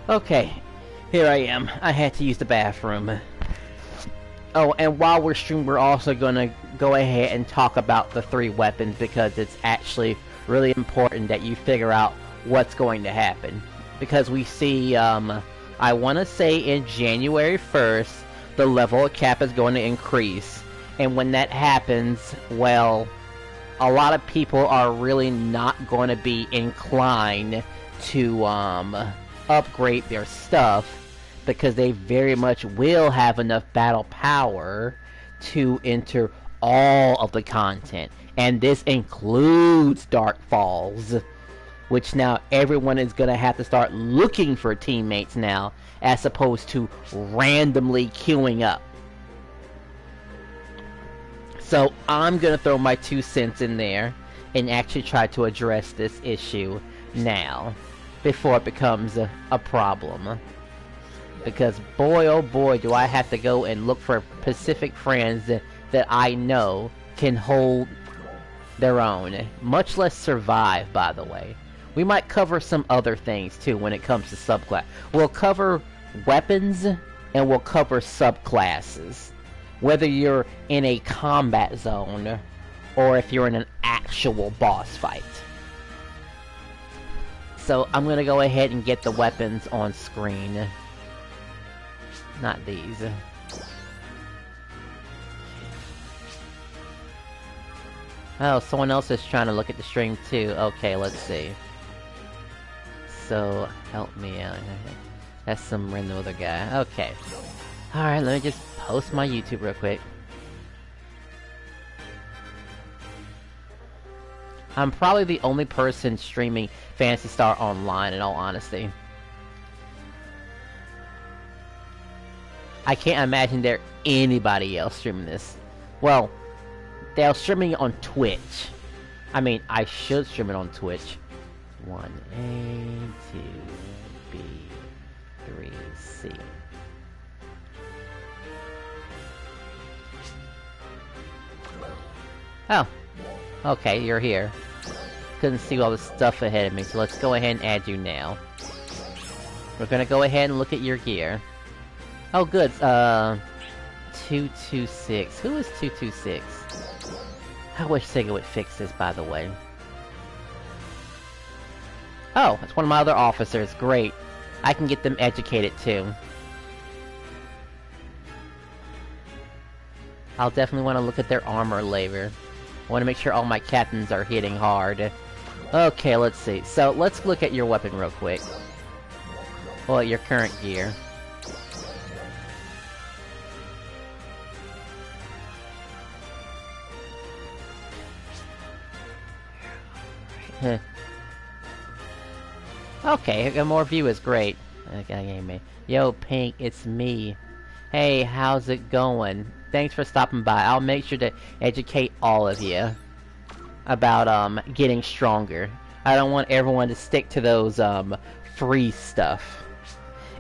Okay, here I am. I had to use the bathroom. Oh, and while we're streaming, we're also gonna go ahead and talk about the 3 weapons because it's actually really important that you figure out what's going to happen. Because we see, I want to say in January 1st, the level of cap is going to increase. And when that happens, well, a lot of people are really not going to be inclined to, upgrade their stuff because they very much will have enough battle power to enter all of the content. And this includes Dark Falls, which now everyone is going to have to start looking for teammates now, as opposed to randomly queuing up. So I'm going to throw my 2 cents in there and actually try to address this issue now, before it becomes a problem. Because boy oh boy do I have to go and look for Pacific friends that I know can hold their own. Much less survive, by the way. We might cover some other things too when it comes to subclass. We'll cover weapons and we'll cover subclasses. Whether you're in a combat zone or if you're in an actual boss fight. So I'm gonna go ahead and get the weapons on screen. Not these. Oh, someone else is trying to look at the stream too. Okay, let's see. So, help me out. That's some random other guy. Okay. Alright, let me just post my YouTube real quick. I'm probably the only person streaming Phantasy Star Online, in all honesty. I can't imagine there anybody else streaming this. Well, they're streaming it on Twitch. I mean, I should stream it on Twitch. 1A, 2B, 3C. Oh. Okay, you're here. Couldn't see all the stuff ahead of me, so let's go ahead and add you now. We're gonna go ahead and look at your gear. Oh, good. 226. Who is 226? I wish Sega would fix this, by the way. Oh, it's one of my other officers. Great. I can get them educated, too. I'll definitely want to look at their armor later. I want to make sure all my captains are hitting hard. Okay, let's see. So, let's look at your weapon real quick. Well, your current gear. Okay, a more view is great. Okay, yo, Pink, it's me. Hey, how's it going? Thanks for stopping by. I'll make sure to educate all of you about, getting stronger. I don't want everyone to stick to those, free stuff.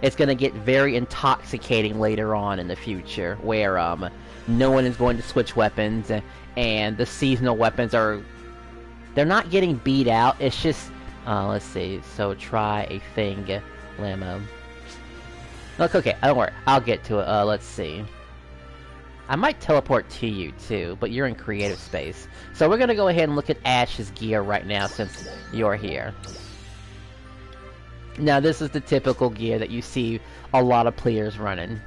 It's gonna get very intoxicating later on in the future, where, no one is going to switch weapons, and the seasonal weapons are... They're not getting beat out, it's just... let's see, so try a thing, Lamo. Look, okay, don't worry, I'll get to it, let's see. I might teleport to you, too, but you're in creative space. So we're gonna go ahead and look at Ash's gear right now, since you're here. Now, this is the typical gear that you see a lot of players running.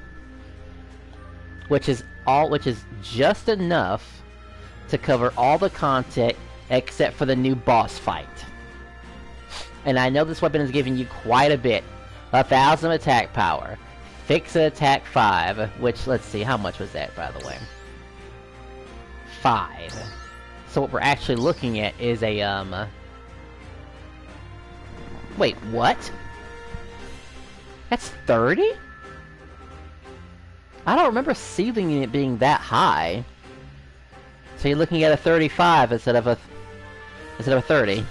Which is just enough to cover all the content except for the new boss fight. And I know this weapon is giving you quite a bit. 1,000 attack power. Fix attack 5, which, let's see, how much was that, by the way? 5. So what we're actually looking at is a, Wait, what? That's 30? I don't remember sealing it being that high. So you're looking at a 35 instead of a 30.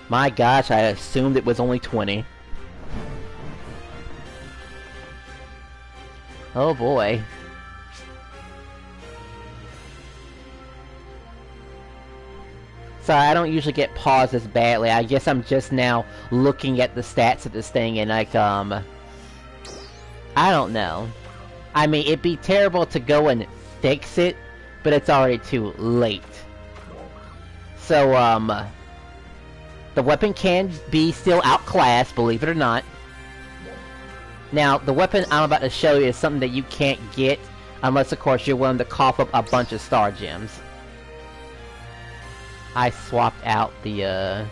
My gosh, I assumed it was only 20. Oh boy. Sorry, I don't usually get paused this badly. I guess I'm just now looking at the stats of this thing and like, I don't know. I mean, it'd be terrible to go and fix it, but it's already too late. So, the weapon can be still outclassed, believe it or not. Now, the weapon I'm about to show you is something that you can't get unless, of course, you're willing to cough up a bunch of star gems. I swapped out the,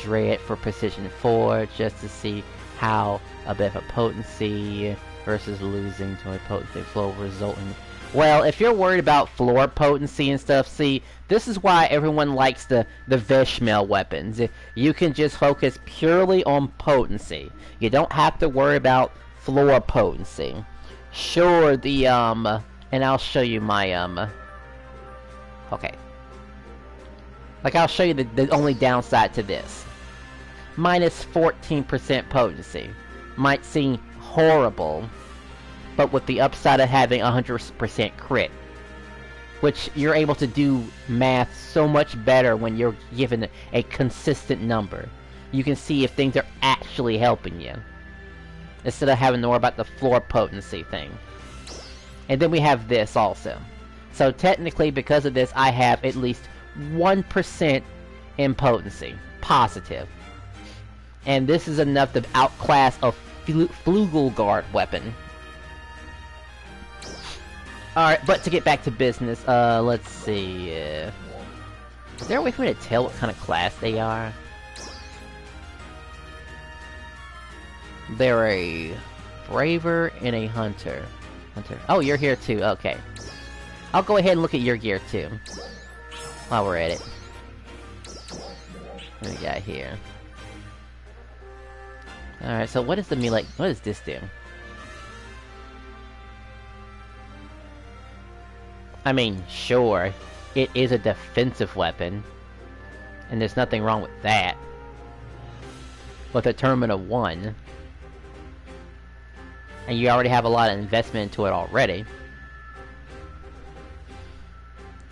Dread for Precision 4 just to see how a bit of a potency versus losing to a potency flow resulting. Well, if you're worried about floor potency and stuff, see, this is why everyone likes the Veshmel weapons. You can just focus purely on potency. You don't have to worry about floor potency. Sure, the, and I'll show you my, okay. Like, I'll show you the only downside to this. Minus 14% potency. Might seem horrible, but with the upside of having 100% crit. Which you're able to do math so much better when you're given a consistent number. You can see if things are actually helping you, instead of having to worry about the floor potency thing. And then we have this also. So technically, because of this, I have at least 1% in potency. Positive. And this is enough to outclass a Flugelguard weapon. Alright, but to get back to business, let's see, is there a way for me to tell what kind of class they are? They're a Braver and a Hunter. Oh, you're here too, okay. I'll go ahead and look at your gear too, while we're at it. What do we got here? Alright, so what is the melee, what does this do? I mean, sure, it is a defensive weapon, and there's nothing wrong with that. With a tournament of 1, and you already have a lot of investment into it already.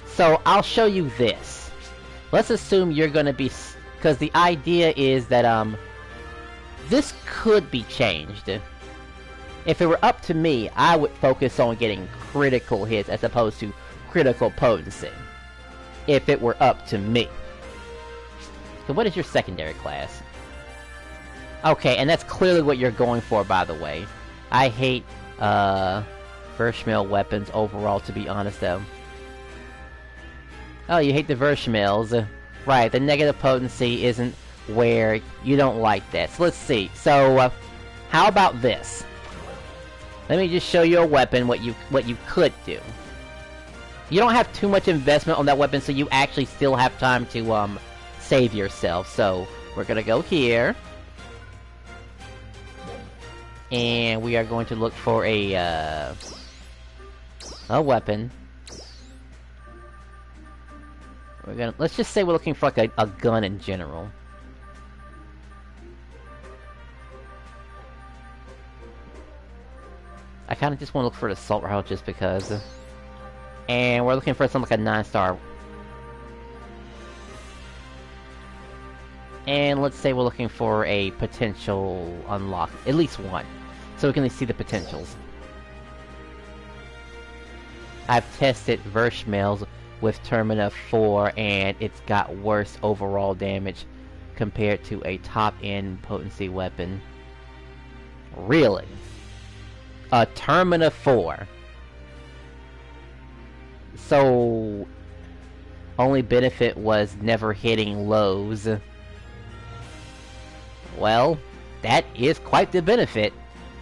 So, I'll show you this. Let's assume you're gonna be... because the idea is that, this could be changed. If it were up to me, I would focus on getting critical hits as opposed to critical potency. If it were up to me. So what is your secondary class? Okay, and that's clearly what you're going for, by the way. I hate, Veshmel weapons overall, to be honest, though. Oh, you hate the Veshmels. Right, the negative potency isn't where you don't like that. So let's see. So, how about this? Let me just show you a weapon, what you could do. You don't have too much investment on that weapon, so you actually still have time to, save yourself. So, we're gonna go here. And we are going to look for a weapon. Let's just say we're looking for, like, a gun in general. I kind of just want to look for an assault rifle just because. And we're looking for something like a 9-star. And let's say we're looking for a potential unlock. At least one. So we can at least see the potentials. I've tested Veshmels with Termina 4 and it's got worse overall damage compared to a top-end potency weapon. Really? A Termina 4. So, only benefit was never hitting lows. Well, that is quite the benefit.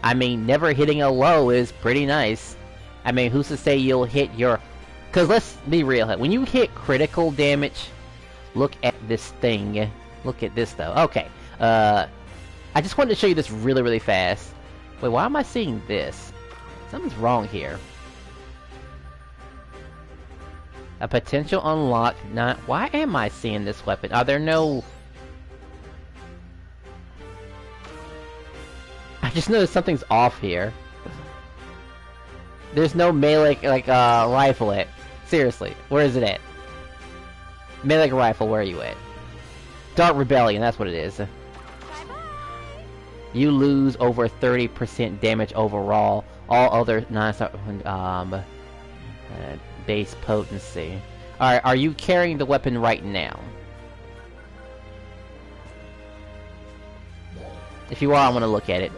I mean, never hitting a low is pretty nice. I mean, who's to say you'll hit your... Because let's be real, when you hit critical damage, look at this thing. Look at this, though. Okay, I just wanted to show you this really, really fast. Wait, why am I seeing this? Something's wrong here. A potential unlock, not... Why am I seeing this weapon? Are there no... I just noticed something's off here. There's no melee, like, rifle it. Seriously, where is it at? Melee rifle, where are you at? Dark Rebellion, that's what it is. You lose over 30% damage overall. All other non-star base potency. Alright, are you carrying the weapon right now? If you are, I want to look at it.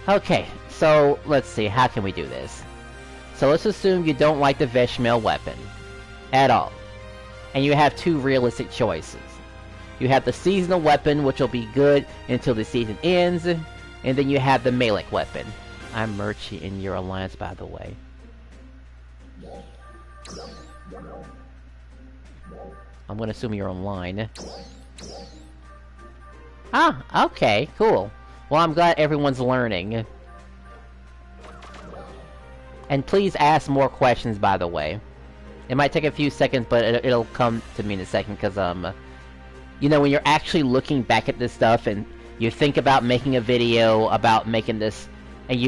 Okay, so let's see, how can we do this? So let's assume you don't like the Veshmail weapon. At all. And you have two realistic choices. You have the seasonal weapon, which will be good until the season ends, and then you have the melee weapon. I'm Murchie in your alliance, by the way. I'm gonna assume you're online. Ah, okay, cool. Well, I'm glad everyone's learning. And please ask more questions, by the way. It might take a few seconds, but it'll come to me in a second, because, you know, when you're actually looking back at this stuff, and you think about making a video about making this, and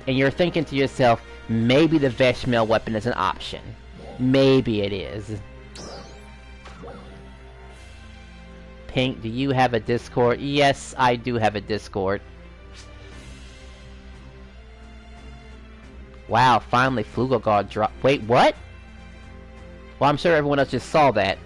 you're thinking to yourself, maybe the Veshmail weapon is an option. Maybe it is. Pink, do you have a Discord? Yes, I do have a Discord. Wow, finally Flugogard dropped. Wait, what? Well, I'm sure everyone else just saw that.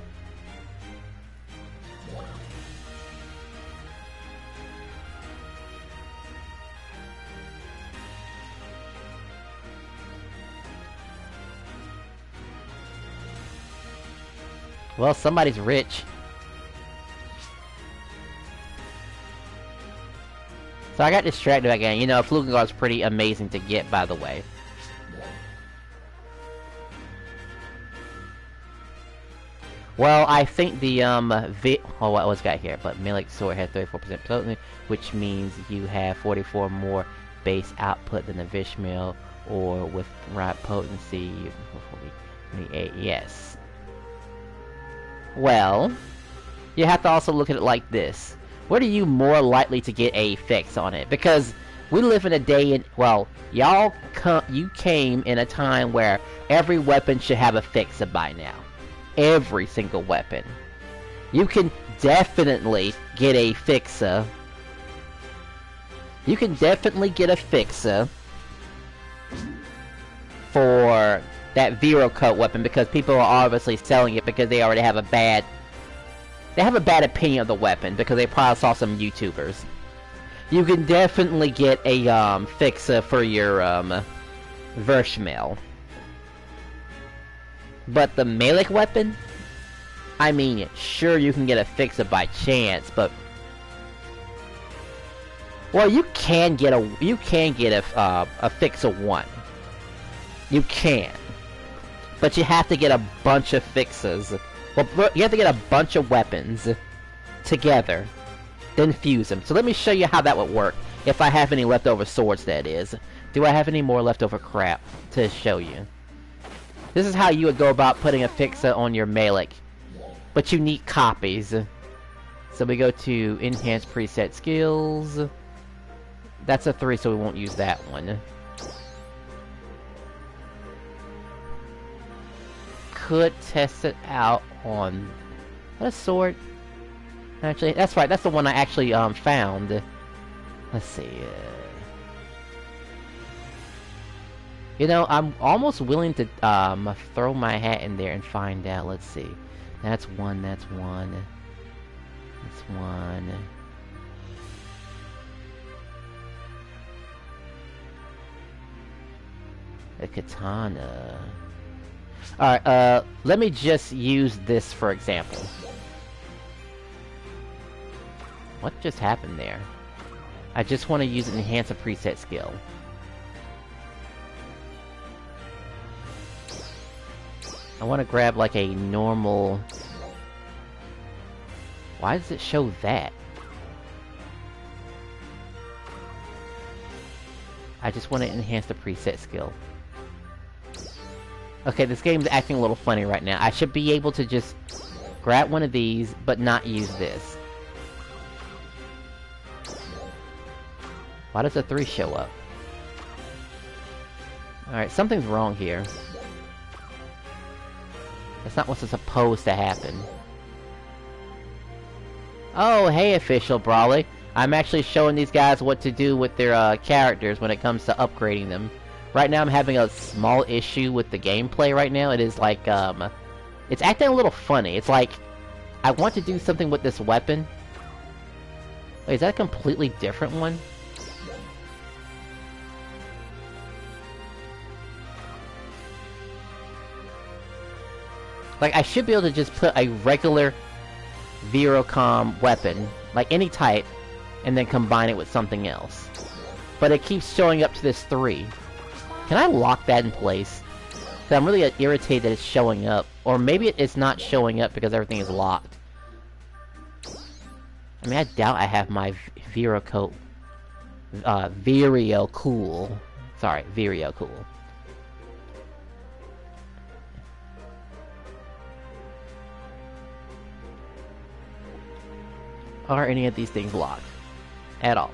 Well, somebody's rich. So I got distracted again. You know, Flugogard's pretty amazing to get, by the way. Well, I think the, oh, what was got here? But melee sword has 34% potency, which means you have 44 more base output than the Veshmail, or with right potency, 28, yes. Well, you have to also look at it like this. What are you more likely to get a fix on it? Because we live in a day in, well, you came in a time where every weapon should have a fixer by now. Every single weapon. You can definitely get a fixer. You can definitely get a fixer for that Vero Coat weapon, because people are obviously selling it because they already have a bad... They have a bad opinion of the weapon because they probably saw some YouTubers. You can definitely get a fixer for your Veshmail. But the melee weapon? I mean, sure, you can get a fixer by chance, but... Well, you can get a fixer 1. You can. But you have to get a bunch of fixes. Well, you have to get a bunch of weapons together, then fuse them. So let me show you how that would work. If I have any leftover swords, that is. Do I have any more leftover crap to show you? This is how you would go about putting a fixer on your melee. But you need copies. So we go to Enhance Preset Skills. That's a 3, so we won't use that one. Could test it out on... What, a sword? Actually, that's right, that's the one I actually found. Let's see. You know, I'm almost willing to throw my hat in there and find out. Let's see. That's one, that's one. That's one. A katana. Alright, let me just use this for example. What just happened there? I just want to use an enhance a preset skill. I want to grab like a normal... Why does it show that? I just want to enhance the preset skill. Okay, this game's acting a little funny right now. I should be able to just grab one of these, but not use this. Why does the 3 show up? Alright, something's wrong here. That's not what's supposed to happen. Oh, hey, Official Brawley. I'm actually showing these guys what to do with their, characters when it comes to upgrading them. Right now I'm having a small issue with the gameplay right now. It is like, it's acting a little funny. It's like, I want to do something with this weapon. Wait, is that a completely different one? Like, I should be able to just put a regular Virocom weapon, like any type, and then combine it with something else. But it keeps showing up to this 3. Can I lock that in place? 'Cause I'm really irritated that it's showing up. Or maybe it's not showing up because everything is locked. I mean, I doubt I have my Vireo Cool. Sorry, Vireo Cool. Are any of these things locked? At all.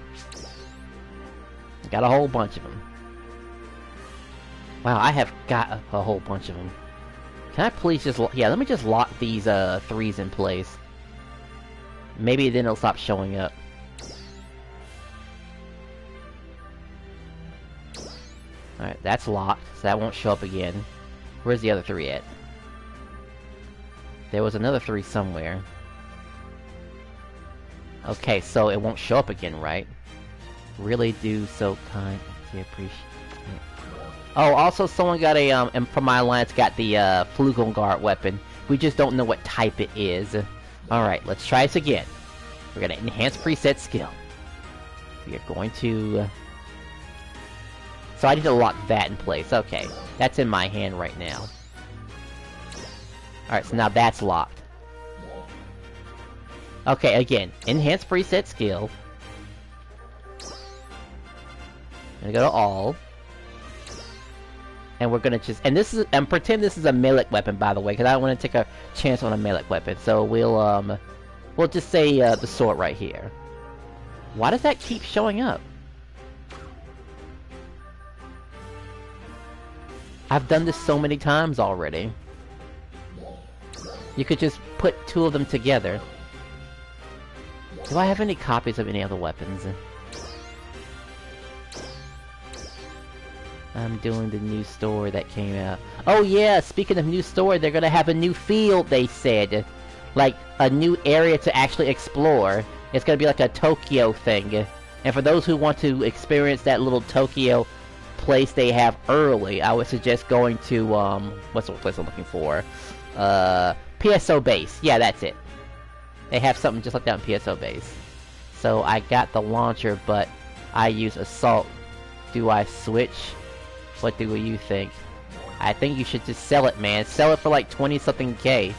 Got a whole bunch of them. Wow, I have got a whole bunch of them. Can I please just... Yeah, let me just lock these, 3s in place. Maybe then it'll stop showing up. Alright, that's locked, so that won't show up again. Where's the other 3 at? There was another 3 somewhere. Okay, so it won't show up again, right? Really do so kind to appreciate it. Oh, also someone got a, and from my alliance got the, Flugelguard weapon. We just don't know what type it is. Alright, let's try this again. We're gonna enhance preset skill. We are going to... So I need to lock that in place. Okay, that's in my hand right now. Alright, so now that's locked. Okay, again, enhance preset skill. I'm gonna go to all. And we're gonna just... And this is... And pretend this is a melee weapon, by the way, because I don't want to take a chance on a melee weapon. So we'll, we'll just say, the sword right here. Why does that keep showing up? I've done this so many times already. You could just put 2 of them together. Do I have any copies of any other weapons? I'm doing the new store that came out. Oh yeah, speaking of new store, they're gonna have a new field, they said. Like, a new area to actually explore. It's gonna be like a Tokyo thing. And for those who want to experience that little Tokyo place they have early, I would suggest going to, what's the place I'm looking for? PSO Base. Yeah, that's it. They have something just like that in PSO Base. So I got the launcher, but I use Assault. Do I switch? What do you think? I think you should just sell it, man. Sell it for like 20-something K.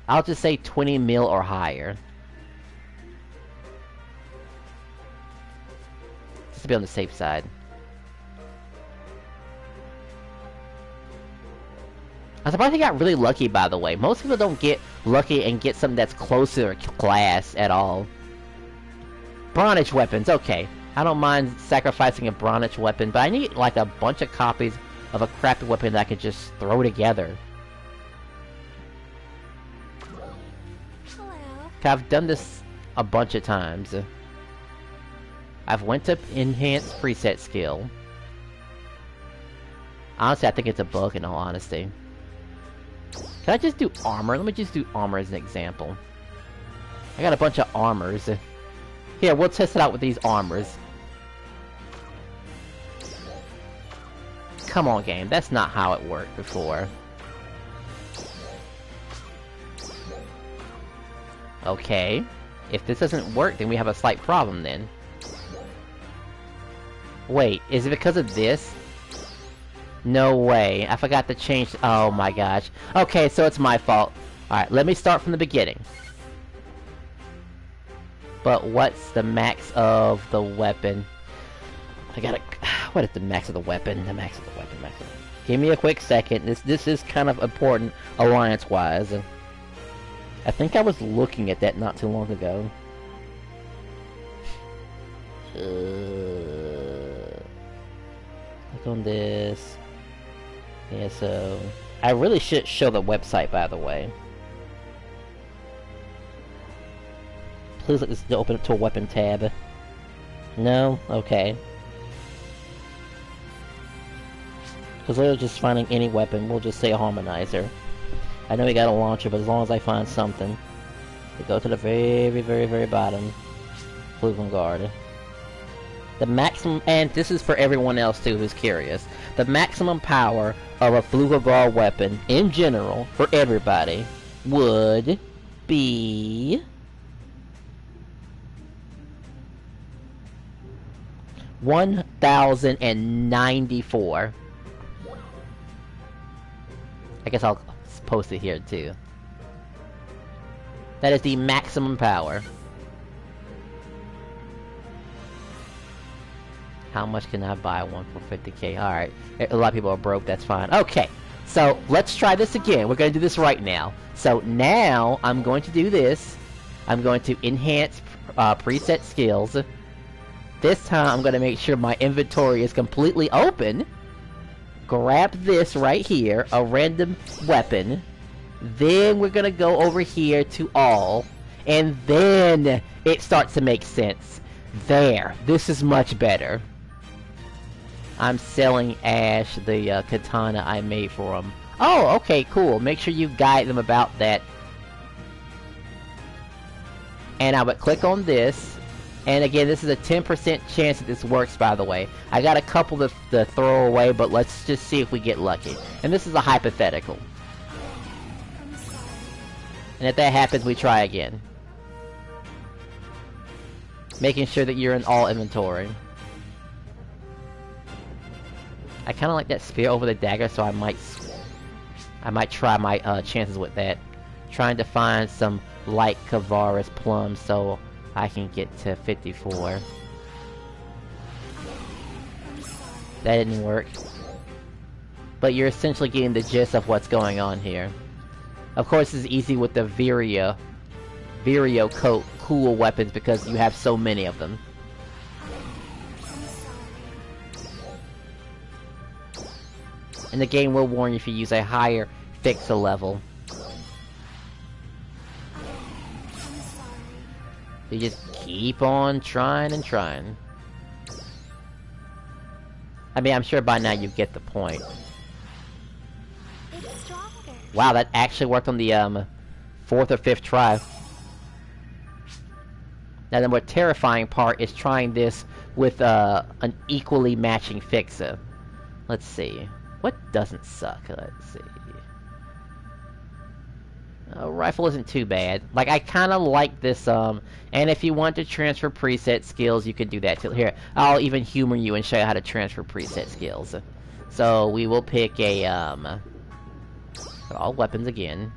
I'll just say 20 mil or higher. Just to be on the safe side. I'm surprised he got really lucky, by the way. Most people don't get lucky and get something that's close to their class at all. Bronage weapons, okay. I don't mind sacrificing a Bronage weapon, but I need, like, a bunch of copies of a crappy weapon that I can just throw together. I've done this a bunch of times. I've went to enhance preset skill. Honestly, I think it's a bug in all honesty. Can I just do armor? Let me just do armor as an example. I got a bunch of armors. Here, we'll test it out with these armors. Come on, game. That's not how it worked before. Okay. If this doesn't work, then we have a slight problem then. Wait, is it because of this? No way. I forgot to change... Oh my gosh. Okay, so it's my fault. Alright, let me start from the beginning. But what's the max of the weapon? I gotta... What is the max of the weapon? The max of the weapon, max of the... Give me a quick second. This is kind of important alliance-wise. I think I was looking at that not too long ago. Click on this. Yeah, so... I really should show the website, by the way. Please let this open up to a weapon tab. No? Okay. Because we're just finding any weapon, we'll just say a harmonizer. I know we got a launcher, but as long as I find something. We go to the very, very, very bottom. Flugen Guard. The maximum, and this is for everyone else too who's curious, the maximum power of a Flugen Guard weapon, in general, for everybody, would be... 1,094. I guess I'll post it here too. That is the maximum power. How much can I buy one for 50k? Alright. A lot of people are broke, that's fine. Okay. So, let's try this again. We're gonna do this right now. So, now, I'm going to do this. I'm going to enhance preset skills. This time, I'm gonna make sure my inventory is completely open. Grab this right here, a random weapon. Then we're gonna go over here to all. And then it starts to make sense. There. This is much better. I'm selling Ash the katana I made for him. Oh, okay, cool. Make sure you guide them about that. And I would click on this. And again, this is a 10% chance that this works, by the way. I got a couple to throw away, but let's just see if we get lucky. And this is a hypothetical. And if that happens, we try again. Making sure that you're in all inventory. I kinda like that spear over the dagger, so I might try my chances with that. Trying to find some light Kavaris plums, so I can get to 54. That didn't work. But you're essentially getting the gist of what's going on here. Of course, it's easy with the Vireo cool weapons because you have so many of them. And the game will warn you if you use a higher fixer level. You just keep on trying and trying. I mean, I'm sure by now you get the point. Wow, that actually worked on the 4th or 5th try. Now the more terrifying part is trying this with an equally matching fixer. Let's see. What doesn't suck? Let's see. Rifle isn't too bad. Like, I kinda like this, and if you want to transfer preset skills, you can do that too. Here, I'll even humor you and show you how to transfer preset skills. So, we will pick a, all weapons again.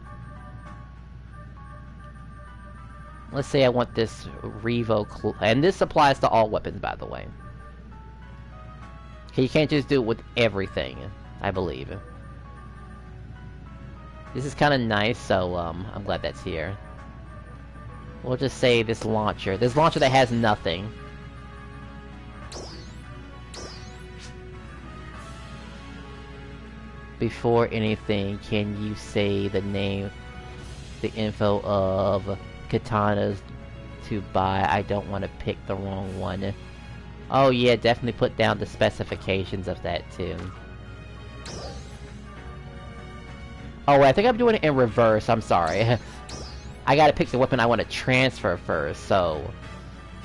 Let's say I want this Revo, and this applies to all weapons, by the way. Okay, you can't just do it with everything, I believe. This is kind of nice, so I'm glad that's here. We'll just say this launcher that has nothing. Before anything, can you say the name, the info of katanas to buy? I don't want to pick the wrong one. Oh yeah, definitely put down the specifications of that too. Oh, I think I'm doing it in reverse, I'm sorry. I gotta pick the weapon I want to transfer first, so...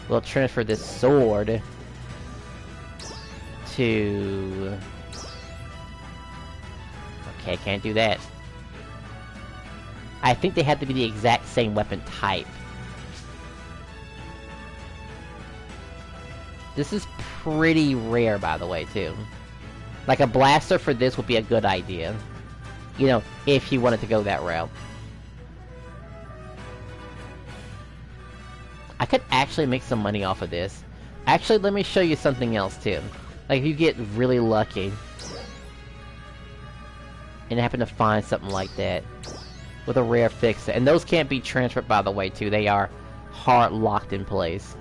We'll transfer this sword... to... Okay, can't do that. I think they have to be the exact same weapon type. This is pretty rare, by the way, too. Like, a blaster for this would be a good idea. You know, if you wanted to go that route. I could actually make some money off of this. Actually, let me show you something else, too. Like, if you get really lucky and happen to find something like that with a rare fix, and those can't be transferred, by the way, too. They are hard locked in place.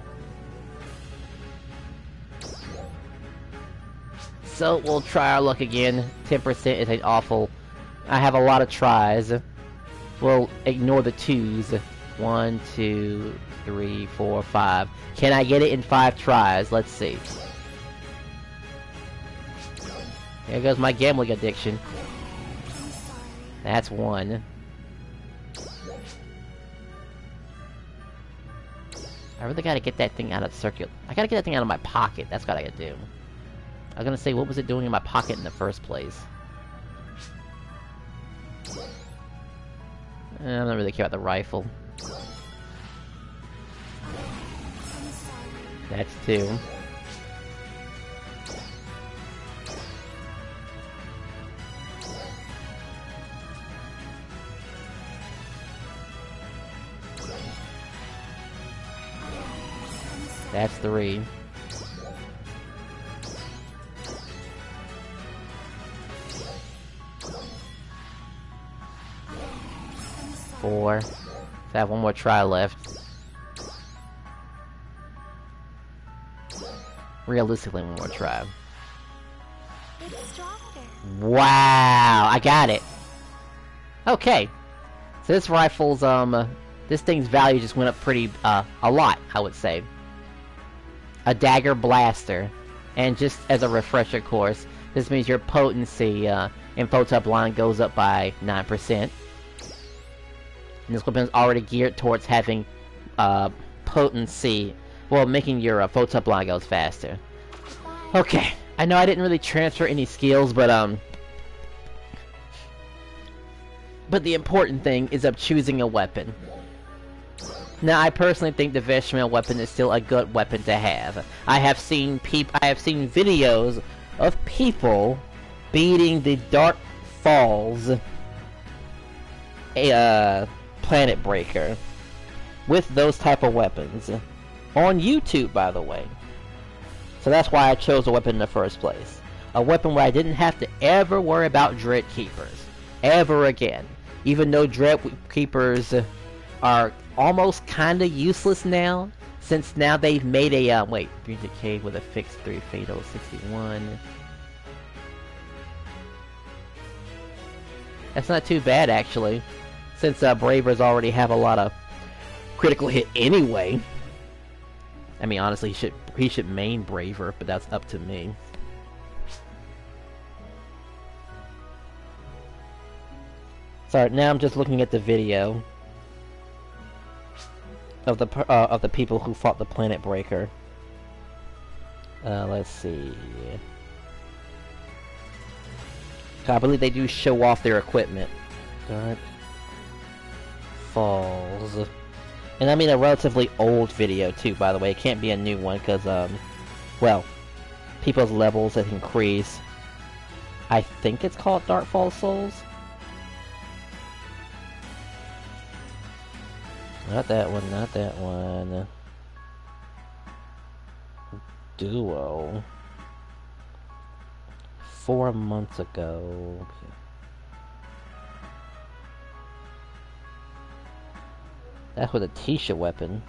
So we'll try our luck again. 10% is an awful. I have a lot of tries. We'll ignore the 2s. 1, 2, 3, 4, 5. Can I get it in 5 tries? Let's see. There goes my gambling addiction. That's 1. I really gotta get that thing out of the circuit. I gotta get that thing out of my pocket. That's what I gotta do. I was gonna say, what was it doing in my pocket in the first place? I don't really care about the rifle. That's 2. That's 3. 4. So I have one more try left. Realistically, one more try. Wow! I got it! Okay. So this rifle's, this thing's value just went up pretty, a lot, I would say. A dagger blaster. And just as a refresher course, this means your potency, in photop line goes up by 9%. And this weapon is already geared towards having, potency, well, making your, photop line goes faster. Okay, I know I didn't really transfer any skills, but the important thing is of choosing a weapon. Now, I personally think the vegetable weapon is still a good weapon to have. I have seen videos of people beating the Dark Falls, Planet Breaker with those type of weapons on YouTube, by the way. So that's why I chose a weapon in the first place. A weapon where I didn't have to ever worry about Dread Keepers ever again. Even though Dread Keepers are almost kinda useless now, since now they've made a wait, Breach Cave with a fixed 3 fatal 61. That's not too bad, actually, since Bravers already have a lot of critical hit anyway. I mean, honestly, he should main Braver, but that's up to me. Sorry, now I'm just looking at the video of the people who fought the Planet Breaker. Let's see. I believe they do show off their equipment. Dark Falls. And I mean a relatively old video too, by the way. It can't be a new one, because, well, people's levels have increased. I think it's called Dark Falls Souls? Not that one, not that one. Duo. 4 months ago. That's with a Tisha weapon.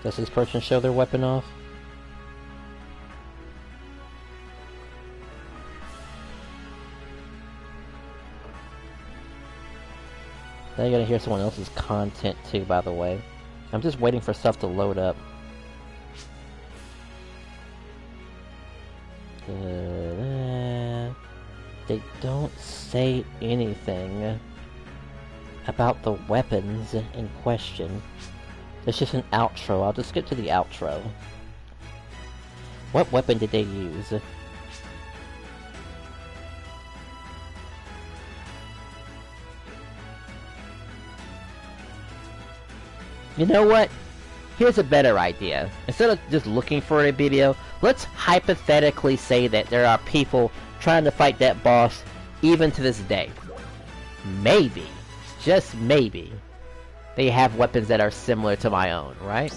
Does this person show their weapon off? Now you're gonna hear someone else's content too, by the way. I'm just waiting for stuff to load up. They don't say anything about the weapons in question. It's just an outro. I'll just skip to the outro. What weapon did they use? You know what? Here's a better idea. Instead of just looking for a video, let's hypothetically say that there are people trying to fight that boss even to this day. Maybe, just maybe, they have weapons that are similar to my own, right?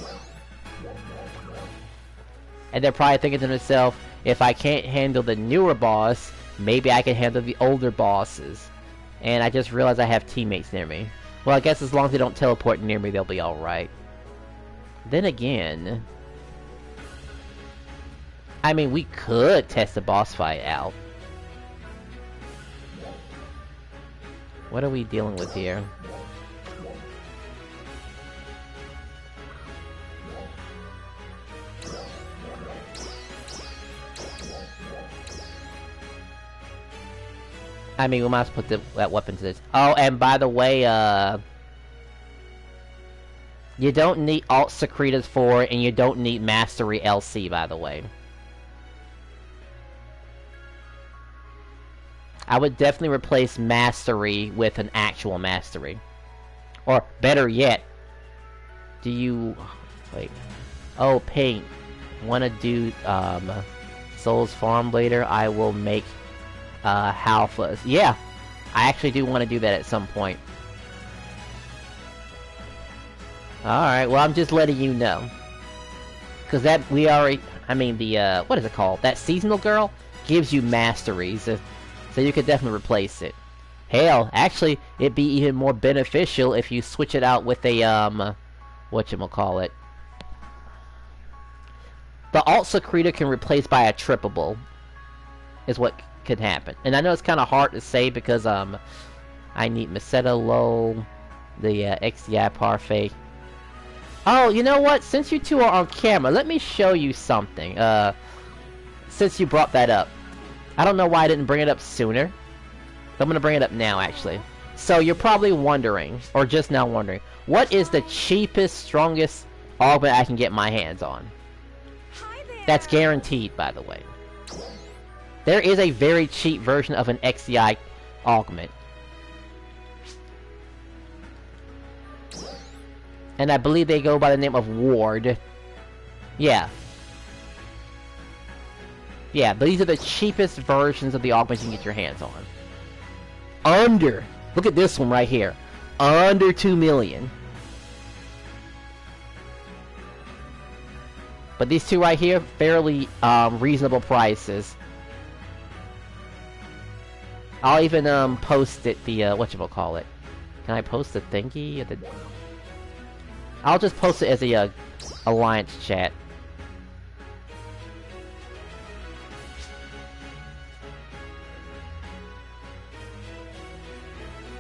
And they're probably thinking to themselves, if I can't handle the newer boss, maybe I can handle the older bosses. And I just realized I have teammates near me. Well, I guess as long as they don't teleport near me, they'll be alright. Then again... I mean, we could test the boss fight out. What are we dealing with here? I mean, we might put that weapon to this. Oh, and by the way, you don't need Alt Secretas 4, and you don't need Mastery LC, by the way. I would definitely replace Mastery with an actual Mastery. Or, better yet, do you... Wait. Oh, Paint. Wanna do, Souls Farm later? I will make... Halfas. Yeah, I actually do want to do that at some point. Alright, well, I'm just letting you know. Because that, we already, I mean, the, what is it called? That seasonal girl gives you masteries, so you could definitely replace it. Hell, actually, it'd be even more beneficial if you switch it out with a, whatchamacallit. The Alt Secreta can replace by a trippable, is what could happen. And I know it's kind of hard to say because I need Meseta Low, the XDI Parfait. Oh, you know what? Since you two are on camera, let me show you something. Since you brought that up. I don't know why I didn't bring it up sooner. I'm gonna bring it up now, actually. So you're probably wondering, or just now wondering, what is the cheapest, strongest augment I can get my hands on? That's guaranteed, by the way. There is a very cheap version of an XDI augment. And I believe they go by the name of Ward. Yeah. Yeah, but these are the cheapest versions of the augments you can get your hands on. Under! Look at this one right here. Under 2 million. But these two right here, fairly reasonable prices. I'll even post it, the whatchamacallit. Can I post the thingy? I'll just post it as a alliance chat.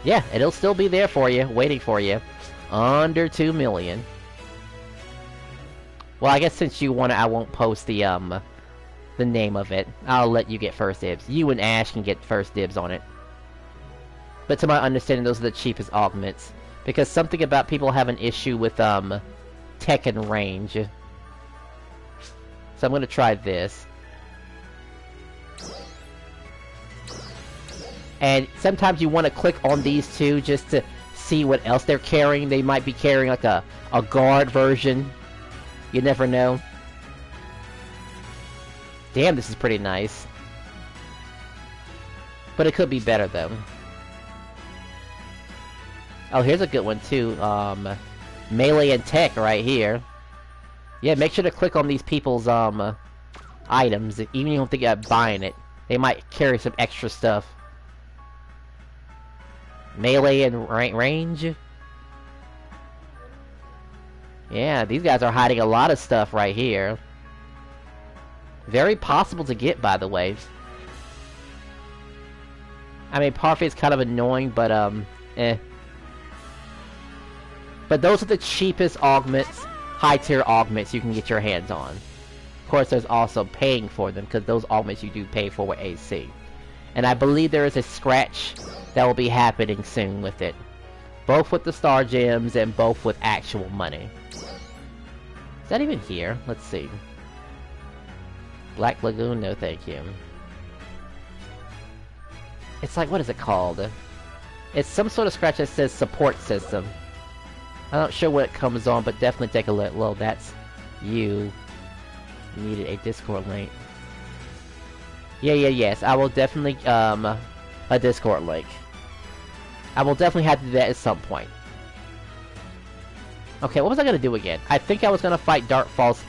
Yeah, it'll still be there for you, waiting for you. Under 2 million. Well, I guess since you want it, I won't post the name of it. I'll let you get first dibs. You and Ash can get first dibs on it. But to my understanding, those are the cheapest augments. Because something about people have an issue with, tech and range. So I'm gonna try this. And sometimes you want to click on these two just to see what else they're carrying. They might be carrying like a guard version. You never know. Damn, this is pretty nice. But it could be better, though. Oh, here's a good one, too. Melee and Tech right here. Yeah, make sure to click on these people's, items. Even if you don't think about buying it. They might carry some extra stuff. Melee and range. Yeah, these guys are hiding a lot of stuff right here. Very possible to get, by the way. I mean, Parfait's kind of annoying, but, eh. But those are the cheapest augments, high-tier augments you can get your hands on. Of course, there's also paying for them, because those augments you do pay for with AC. And I believe there is a scratch that will be happening soon with it. Both with the Star Gems, and both with actual money. Is that even here? Let's see. Black Lagoon? No, thank you. It's like, what is it called? It's some sort of scratch that says support system. I'm not sure what it comes on, but definitely take a look. Well, that's you. Needed a Discord link. Yes. I will definitely, a Discord link. I will definitely have to do that at some point. Okay, what was I gonna do again? I think I was gonna fight Darkfall's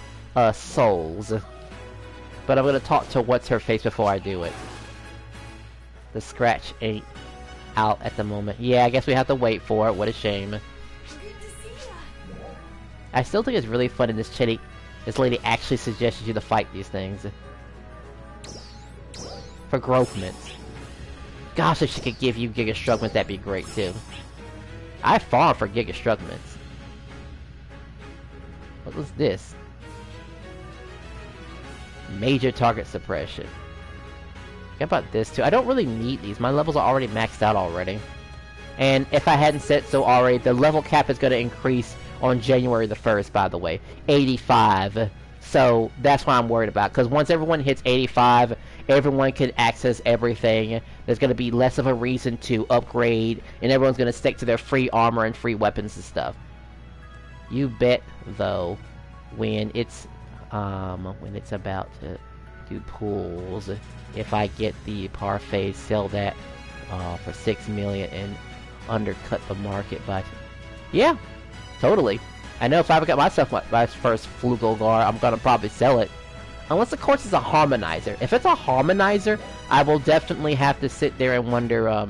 souls. But I'm gonna talk to What's-Her-Face before I do it. The scratch ain't out at the moment. Yeah, I guess we have to wait for it. What a shame. I still think it's really funny this lady actually suggested you to fight these things. For growth mints. Gosh, if she could give you Giga Strug Mints, that'd be great too. I farm for Giga Strug Mints. What was this? Major target suppression. How about this too? I don't really need these. My levels are already maxed out already. And if I hadn't said so already, the level cap is going to increase on January the 1st, by the way. 85. So that's what I'm worried about. Because once everyone hits 85, everyone can access everything. There's going to be less of a reason to upgrade. And everyone's going to stick to their free armor and free weapons and stuff. You bet, though, when it's about to do pools, if I get the parfait, sell that for 6 million and undercut the market by... Yeah, totally. I know if I ever got myself my first Flugelgar, I'm gonna probably sell it. Unless, of course, it's a harmonizer. If it's a harmonizer, I will definitely have to sit there and wonder,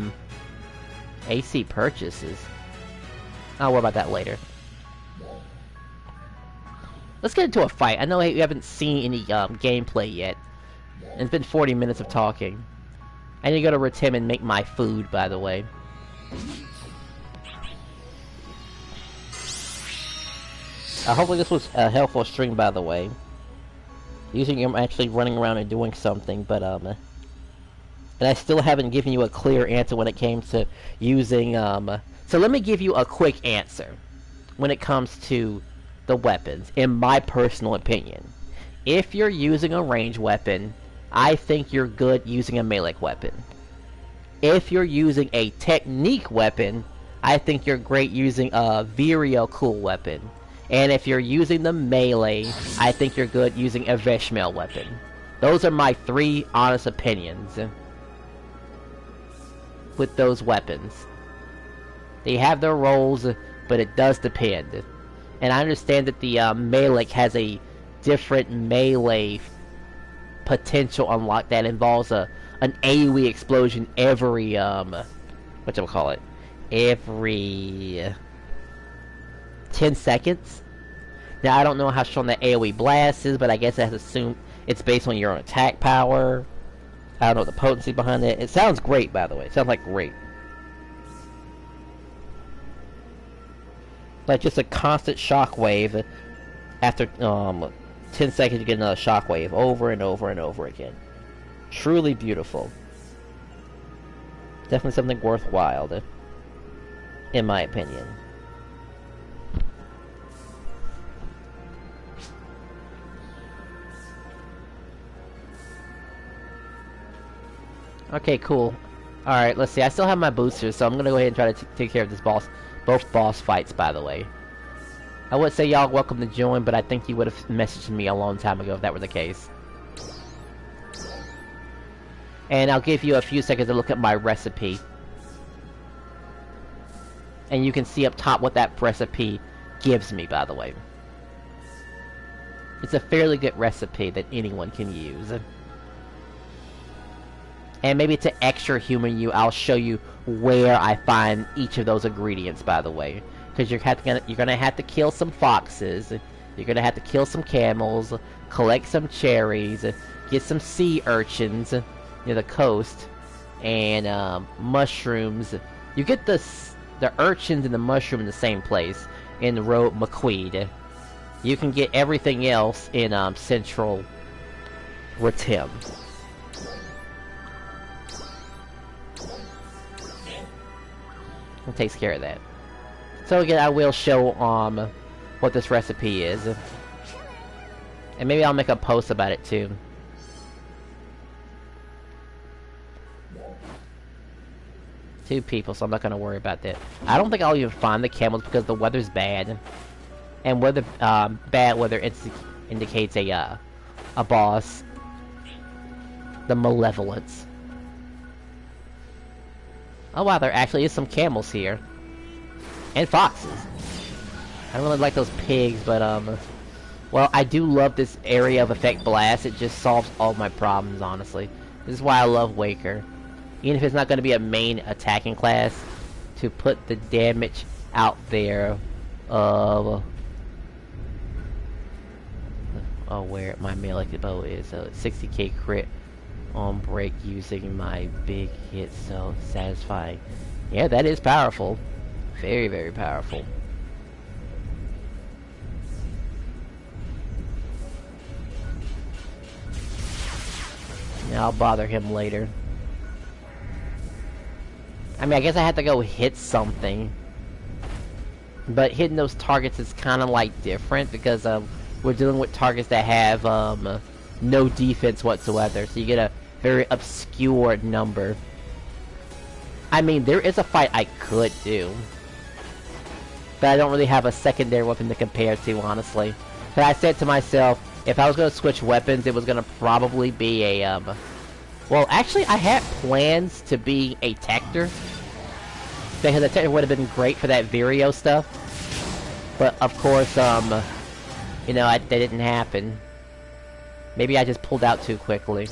AC purchases. I'll worry about that later. Let's get into a fight. I know we haven't seen any gameplay yet. And it's been 40 minutes of talking. I need to go to Ritim and make my food, by the way. Hopefully this was a helpful stream, by the way. Usually I'm actually running around and doing something, but and I still haven't given you a clear answer when it came to using So let me give you a quick answer when it comes to the weapons, in my personal opinion. If you're using a ranged weapon, I think you're good using a melee weapon. If you're using a technique weapon, I think you're great using a Vireo cool weapon. And if you're using the melee, I think you're good using a Veshmail weapon. Those are my 3 honest opinions with those weapons. They have their roles, but it does depend. And I understand that the melee has a different melee potential unlock that involves an AoE explosion every whatchamacallit, every 10 seconds. Now I don't know how strong that AoE blast is, but I guess I have to assume it's based on your own attack power. I don't know the potency behind it. It sounds great, by the way. It sounds like great. Like just a constant shockwave. After 10 seconds you get another shockwave over and over and over again. Truly beautiful. Definitely something worthwhile, in my opinion. Okay, cool. Alright, let's see. I still have my boosters, so I'm gonna go ahead and try to take care of this boss. Both boss fights, by the way. I would say y'all welcome to join, but I think you would have messaged me a long time ago if that were the case. And I'll give you a few seconds to look at my recipe. And you can see up top what that recipe gives me, by the way. It's a fairly good recipe that anyone can use. And maybe to extra humor you, I'll show you where I find each of those ingredients, by the way. Because you're gonna have to kill some foxes, you're gonna have to kill some camels, collect some cherries, get some sea urchins near the coast, and mushrooms. You get the urchins and the mushroom in the same place, in the road McQueen. You can get everything else in Central Ritim. It takes care of that. So again, I will show what this recipe is. And maybe I'll make a post about it too. Two people, so I'm not gonna worry about that. I don't think I'll even find the camels because the weather's bad. And bad weather indicates a boss. The malevolence. Oh wow, there actually is some camels here. And foxes. I don't really like those pigs, but, well, I do love this area of Effect Blast. It just solves all my problems, honestly. This is why I love Waker. Even if it's not going to be a main attacking class, to put the damage out there of... oh, where my melee bow is. So 60k crit on break using my big hit, so satisfying. Yeah, that is powerful. Very, very powerful. Yeah, I'll bother him later. I mean, I guess I have to go hit something. But hitting those targets is kind of like different because we're dealing with targets that have no defense whatsoever. So you get a very obscure number. I mean, there is a fight I could do. But I don't really have a secondary weapon to compare to, honestly. But I said to myself, if I was going to switch weapons, it was going to probably be a, well, actually, I had plans to be a Tector. Because a Tector would have been great for that Vireo stuff. But, of course, you know, that didn't happen. Maybe I just pulled out too quickly.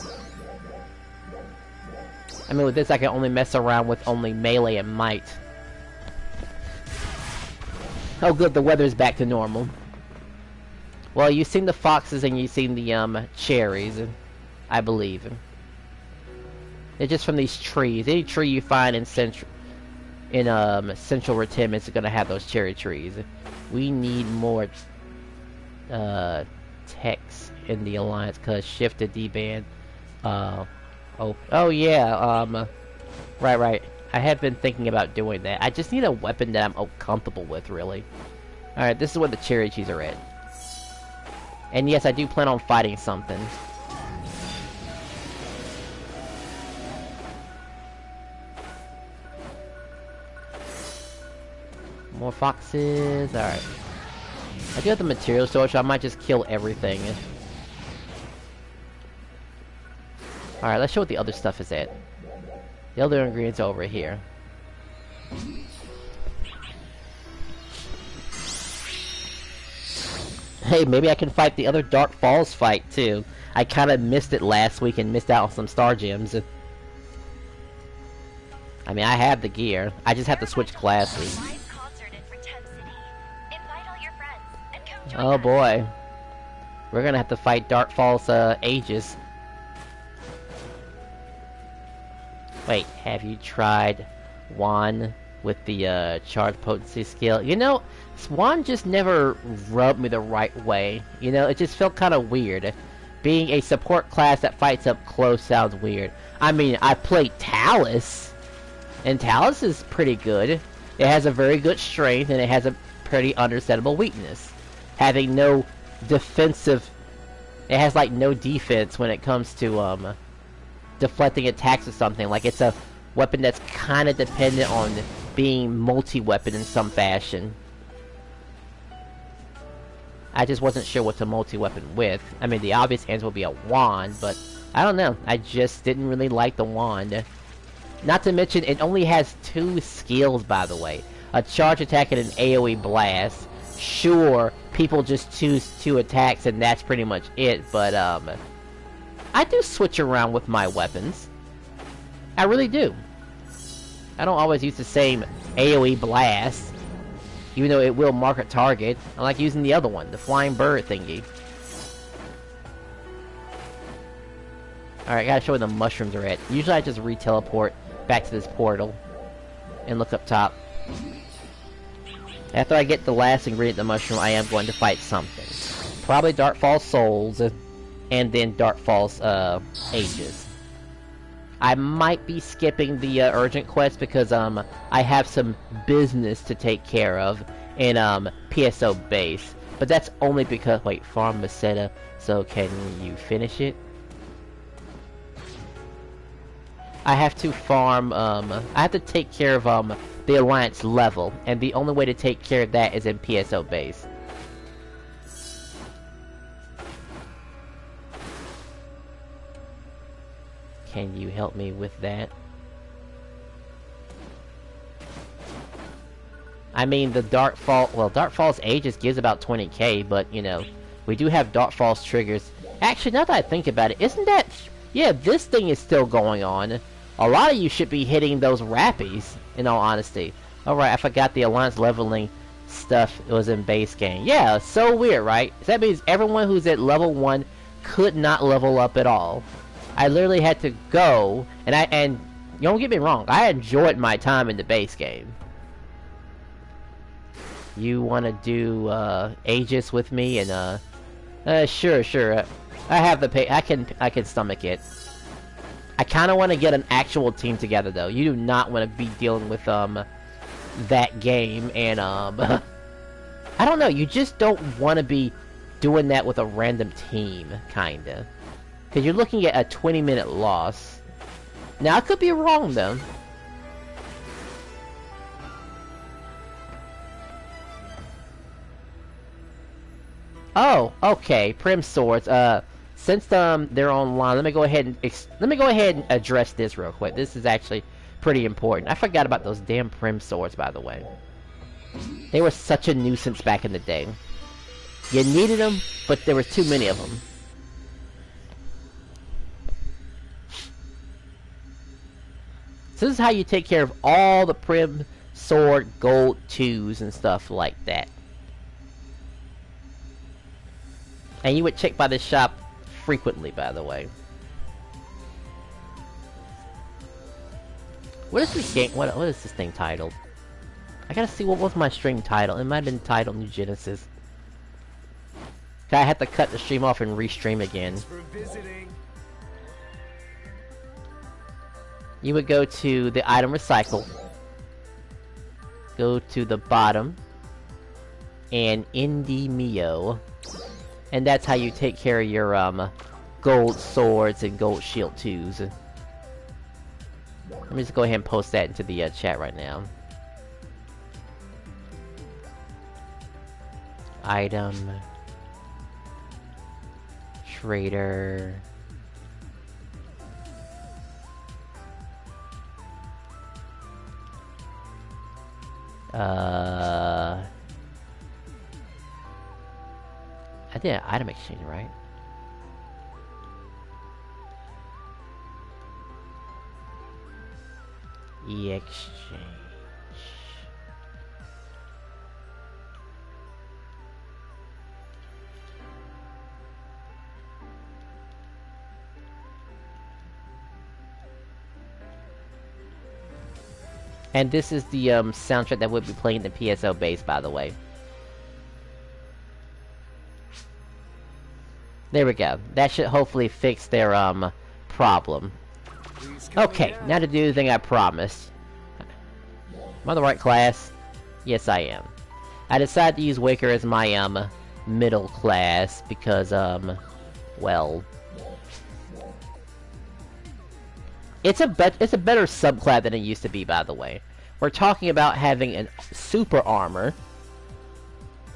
I mean, with this, I can only mess around with only melee and might. Oh, good, the weather's back to normal. Well, you've seen the foxes and you've seen the, cherries, I believe. They're just from these trees. Any tree you find in Central Rotim is gonna have those cherry trees. We need more, text in the Alliance, cause shift to D-band, oh yeah, right. I have been thinking about doing that. I just need a weapon that I'm comfortable with, really. Alright, this is where the cherry trees are at. And yes, I do plan on fighting something. More foxes, alright. I do have the material storage, so I might just kill everything. Alright, let's show what the other stuff is at. The other ingredients are over here. Hey, maybe I can fight the other Dark Falls fight, too. I kinda missed it last week and missed out on some Star Gems. I mean, I have the gear. I just have to switch classes. Oh boy. We're gonna have to fight Dark Falls, Aegis. Wait, have you tried Juan with the, charge potency skill? You know, Juan just never rubbed me the right way. You know, it just felt kinda weird. Being a support class that fights up close sounds weird. I mean, I played Talus, and Talus is pretty good. It has a very good strength, and it has a pretty understandable weakness. Having no defensive... It has, like, no defense when it comes to, deflecting attacks or something. Like, it's a weapon that's kinda dependent on being multi-weapon in some fashion. I just wasn't sure what to multi-weapon with. I mean, the obvious answer would be a wand, but I don't know. I just didn't really like the wand. Not to mention, it only has 2 skills, by the way. A charge attack and an AoE blast. Sure, people just choose 2 attacks and that's pretty much it, but, I do switch around with my weapons. I really do. I don't always use the same AoE blast, even though it will mark a target. I like using the other one, the flying bird thingy. Alright, gotta show where the mushrooms are at. Usually I just re-teleport back to this portal and look up top. After I get the last ingredient, the mushroom, I am going to fight something. Probably Dark Falls Souls, and then Dark Falls, Aegis. I might be skipping the, urgent quest because, I have some business to take care of in, PSO base. But that's only because, wait, farm Meseta, so can you finish it? I have to farm, I have to take care of, the Alliance level, and the only way to take care of that is in PSO base. Can you help me with that? I mean, the Darkfall's Aegis gives about 20k, but, you know, we do have Darkfall's triggers. Actually, now that I think about it, isn't that... Yeah, this thing is still going on. A lot of you should be hitting those Rappies, in all honesty. Alright, I forgot the Alliance leveling stuff was in base game. Yeah, so weird, right? That means everyone who's at level 1 could not level up at all. I literally had to go, and don't get me wrong, I enjoyed my time in the base game. You want to do Aegis with me, and sure. I have the pay. I can stomach it. I kind of want to get an actual team together, though. You do not want to be dealing with that game, and I don't know. You just don't want to be doing that with a random team, kinda, because you're looking at a 20-minute loss. Now I could be wrong, though. Oh, okay. Prim swords. Since they're online, let me go ahead and address this real quick. This is actually pretty important. I forgot about those damn Prim swords, by the way. They were such a nuisance back in the day. You needed them, but there were too many of them. So this is how you take care of all the Prim sword gold 2s and stuff like that. And you would check by the shop frequently, by the way. What is this game? What is this thing titled? I gotta see what was my stream title. It might have been titled New Genesis. I had to cut the stream off and restream again. You would go to the item recycle. Go to the bottom. And Indie Mio. And that's how you take care of your, gold swords and gold shield 2s. Let me just go ahead and post that into the, chat right now. Item... Trader... I did an item exchange, right? E-exchange. And this is the soundtrack that would be playing the PSO bass, by the way. There we go. That should hopefully fix their problem. Okay, now to do the thing I promised. Am I the right class? Yes, I am. I decided to use Waker as my middle class because well, it's a better subclass than it used to be, by the way. We're talking about having a super armor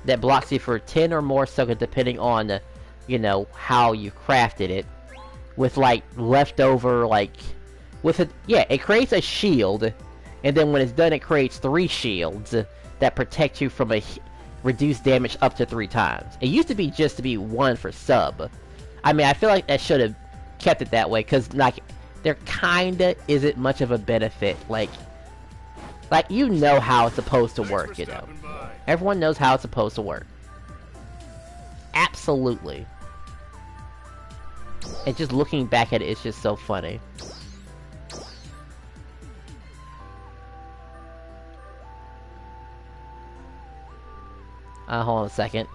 that blocks you for 10 or more seconds, depending on, you know, how you crafted it. With, like, leftover, like... with it... Yeah, it creates a shield, and then when it's done, it creates 3 shields that protect you from a reduced damage up to 3 times. It used to be just to be 1 for sub. I mean, I feel like that should have kept it that way, because, like, there kinda isn't much of a benefit. Like, you know how it's supposed to work, you know. Everyone knows how it's supposed to work. Absolutely. And just looking back at it, it's just so funny. Hold on a second.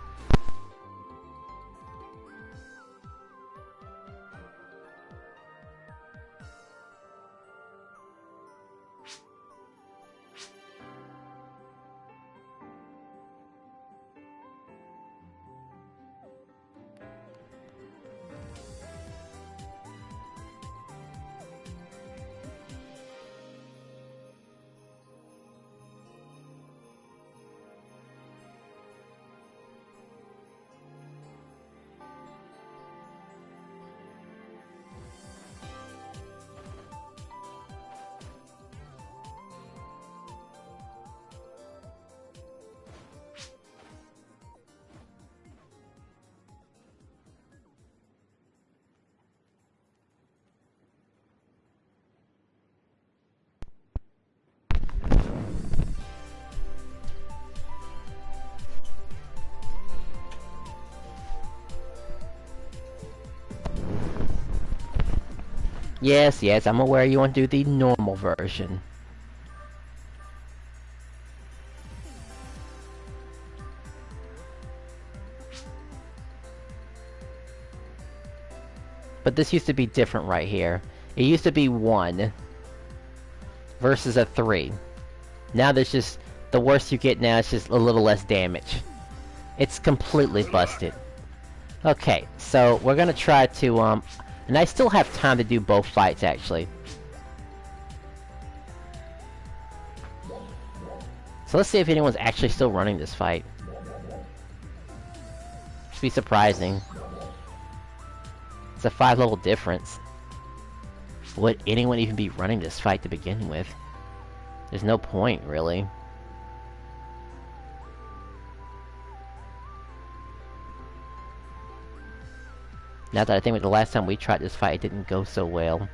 Yes, yes, I'm aware you want to do the normal version. But this used to be different right here. It used to be 1 versus a 3. Now there's just... the worst you get now is just a little less damage. It's completely busted. Okay, so we're gonna try to, and I still have time to do both fights, actually. So let's see if anyone's actually still running this fight. Should be surprising. It's a 5-level difference. Would anyone even be running this fight to begin with? There's no point, really. Now that I think the last time we tried this fight, it didn't go so well.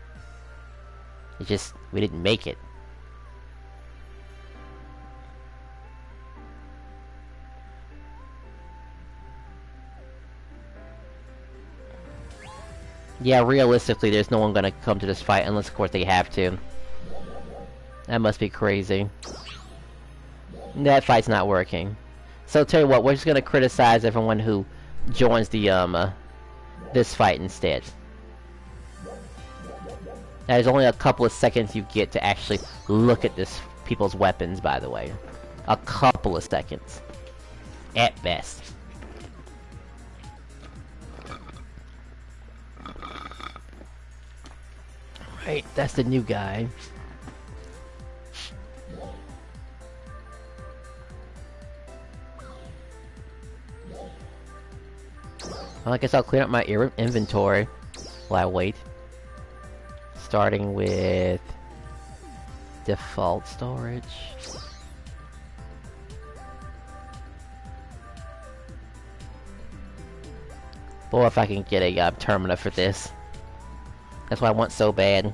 It just... we didn't make it. Yeah, realistically, there's no one gonna come to this fight unless, of course, they have to. That must be crazy. That fight's not working. So, tell you what, we're just gonna criticize everyone who joins the, this fight instead. Now, there's only a couple of seconds you get to actually look at this people's weapons, by the way. A couple of seconds. At best. Right, that's the new guy. Well, I guess I'll clean up my inventory while I wait. Starting with... default storage. Boy, if I can get a terminal for this. That's what I want so bad.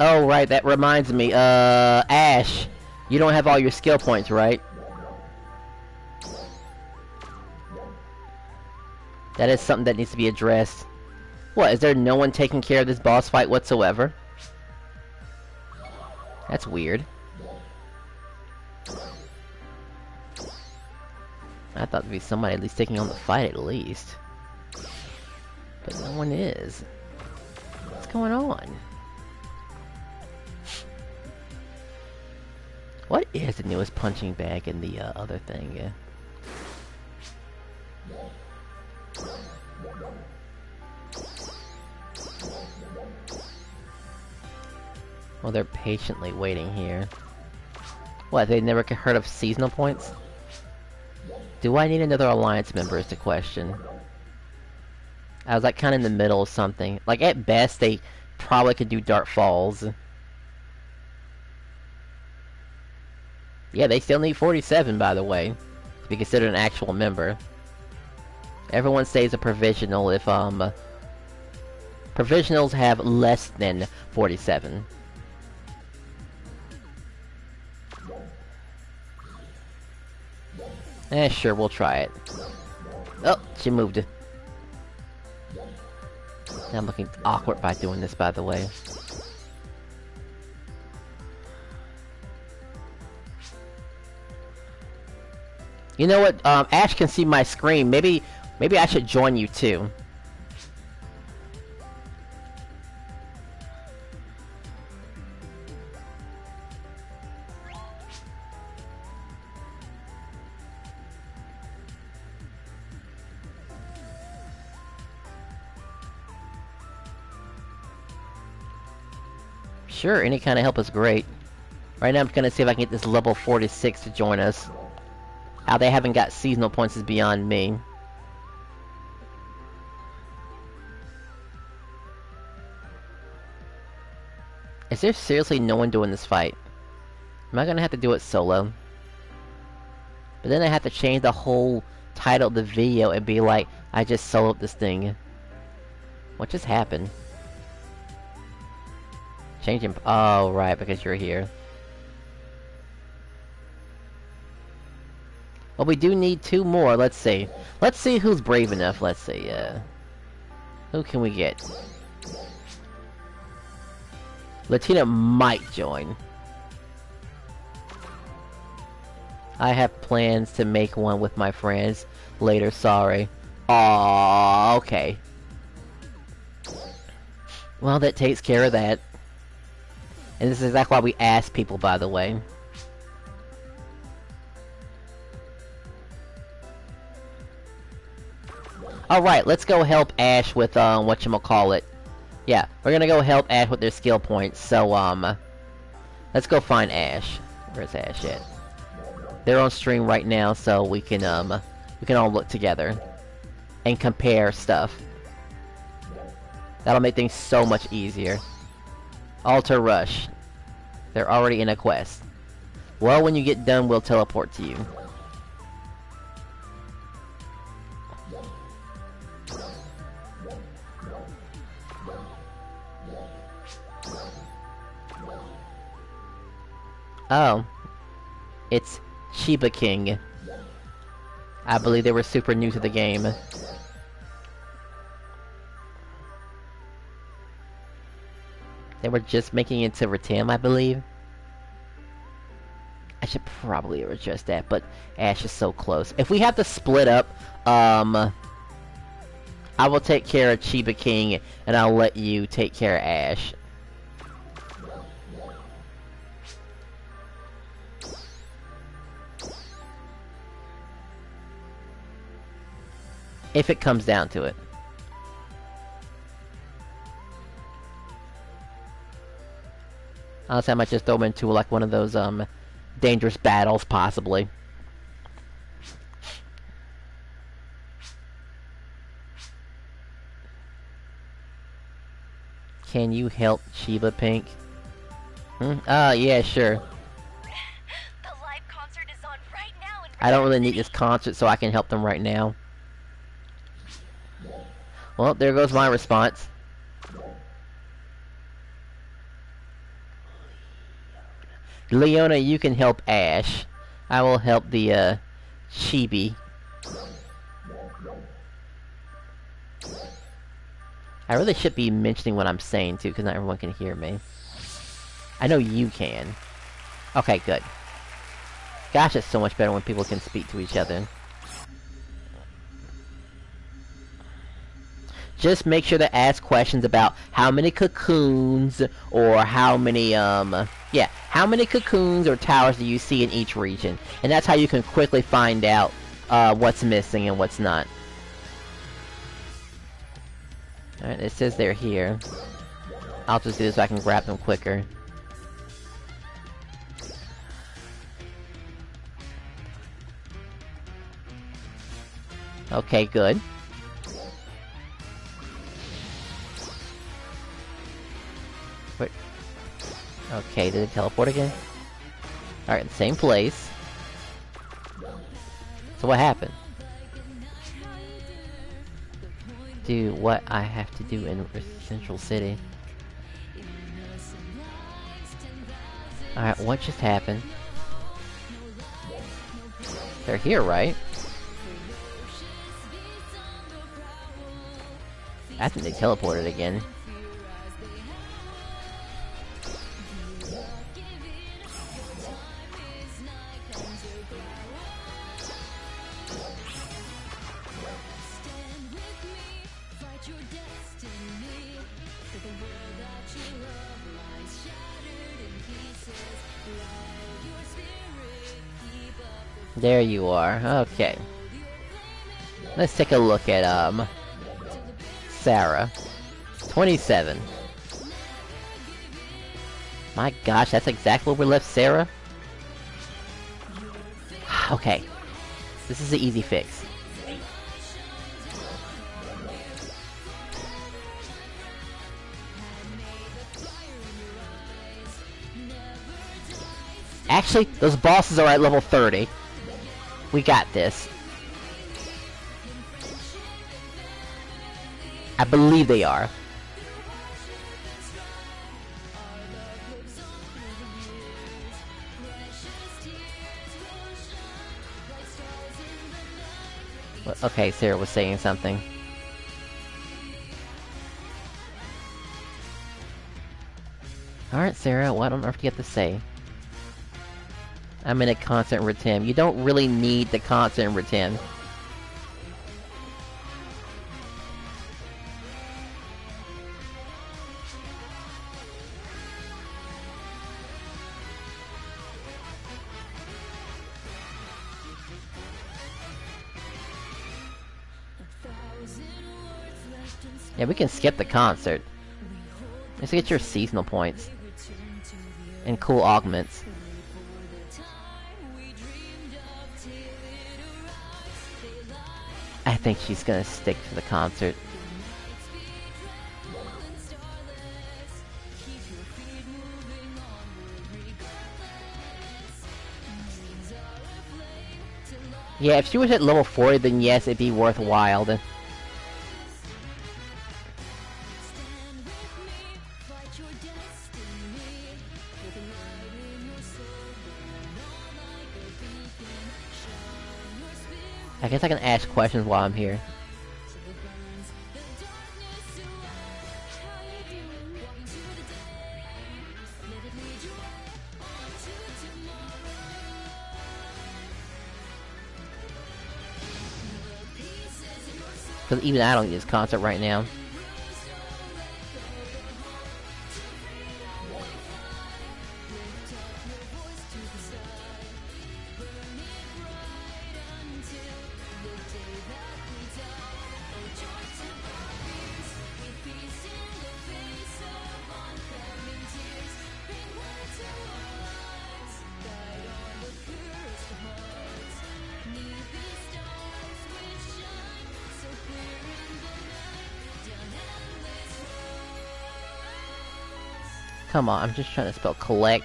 Oh, right, that reminds me. Ash, you don't have all your skill points, right? That is something that needs to be addressed. What, is there no one taking care of this boss fight whatsoever? That's weird. I thought there'd be somebody at least taking on the fight at least. But no one is. What's going on? What is the newest punching bag in the other thing? Yeah. Well, they're patiently waiting here. What, they never heard of seasonal points? Do I need another alliance member is the question. I was like kinda in the middle of something. Like at best they probably could do Dark Falls. Yeah, they still need 47 by the way, to be considered an actual member. Everyone stays a provisional if provisionals have less than 47. Eh, sure, we'll try it. Oh, she moved it. I'm looking awkward by doing this, by the way. You know what? Ash can see my screen. Maybe I should join you too. Sure, any kind of help is great. Right now I'm gonna see if I can get this level 46 to join us. How they haven't got seasonal points is beyond me. Is there seriously no one doing this fight? Am I gonna have to do it solo? But then I have to change the whole title of the video and be like, I just soloed this thing. What just happened? Changing... oh, right, because you're here. Well, we do need 2 more. Let's see. Let's see who's brave enough. Let's see. Who can we get? Latina might join. I have plans to make one with my friends later. Sorry. Aww, okay. Well, that takes care of that. And this is exactly why we ask people, by the way. Alright, let's go help Ash with, whatchamacallit. Yeah, we're gonna go help Ash with their skill points, so, let's go find Ash. Where's Ash at? They're on stream right now, so we can all look together. And compare stuff. That'll make things so much easier. Alter Rush. They're already in a quest. Well, when you get done, we'll teleport to you. Oh. It's Shiba King. I believe they were super new to the game. They were just making it to Ratim, I believe. I should probably address that, but Ash is so close. If we have to split up, I will take care of Shiba King, and I'll let you take care of Ash. If it comes down to it. Honestly, I might just throw him into, like, one of those, dangerous battles, possibly. Can you help Shiba Pink? Yeah, sure. The live concert is on right now in I don't really need this concert, so I can help them right now. Well, there goes my response. Leona, you can help Ash. I will help the, Chibi. I really should be mentioning what I'm saying, too, because not everyone can hear me. I know you can. Okay, good. Gosh, it's so much better when people can speak to each other. Just make sure to ask questions about how many cocoons, or how many, yeah, how many cocoons or towers do you see in each region? And that's how you can quickly find out, what's missing and what's not. Alright, it says they're here. I'll just do this so I can grab them quicker. Okay, good. Wait. Okay, did it teleport again? Alright, same place. So what happened? Do what I have to do in Central City. Alright, what just happened? They're here, right? I think they teleported again. There you are. Okay. Let's take a look at, Sarah. 27. My gosh, that's exactly where we left Sarah? Okay. This is the easy fix. Actually, those bosses are at level 30. We got this. I believe they are. Okay, Sarah was saying something. Alright, Sarah, what on earth do you have to say? I'm in a constant retim. You don't really need the constant retim. Yeah, we can skip the concert. Let's get your seasonal points. And cool augments. I think she's gonna stick to the concert. Yeah, if she was at level 40, then yes, it'd be worthwhile. Then. I guess I can ask questions while I'm here. Because even I don't use concert right now. Come on, I'm just trying to spell collect.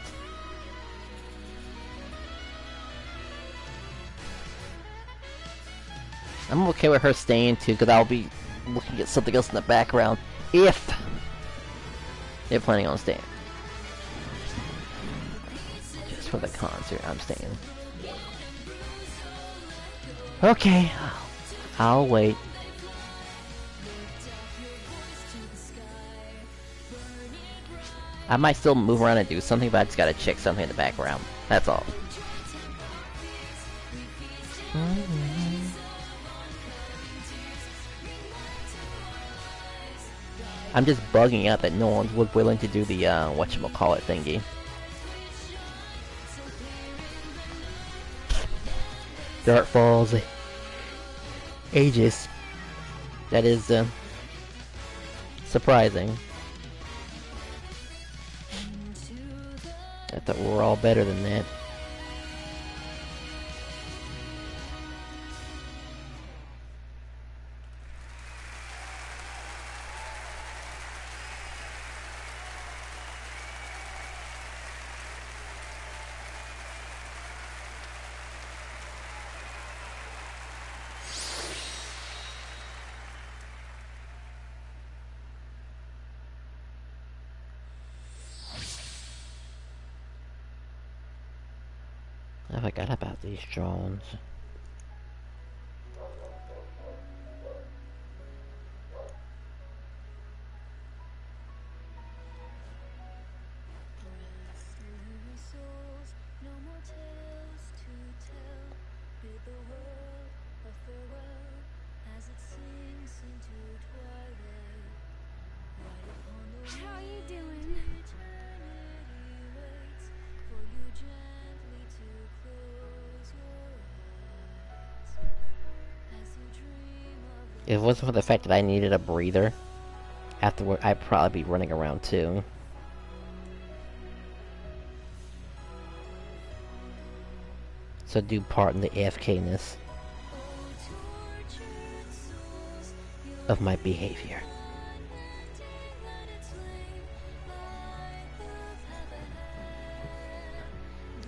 I'm okay with her staying too, because I'll be looking at something else in the background if they're planning on staying. Just for the concert, I'm staying. Okay, I'll wait. I might still move around and do something, but I just gotta check something in the background. That's all. I'm just bugging out that no one was willing to do the, whatchamacallit thingy. Dark Falls. Aegis. That is, surprising. I thought we were all better than that. I forgot about these drones. How are you doing? If it wasn't for the fact that I needed a breather, afterward I'd probably be running around too. So do part in the AFK-ness of my behavior.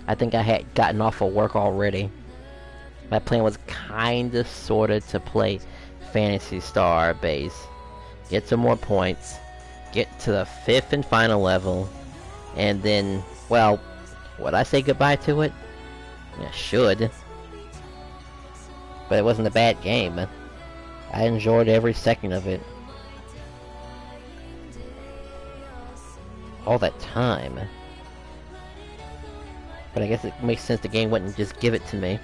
I think I had gotten off of work already. My plan was kinda sorta to play Phantasy Star base, get some more points, get to the 5th and final level, and then, well, would I say goodbye to it? I should. But it wasn't a bad game. I enjoyed every second of it. All that time. But I guess it makes sense the game wouldn't just give it to me.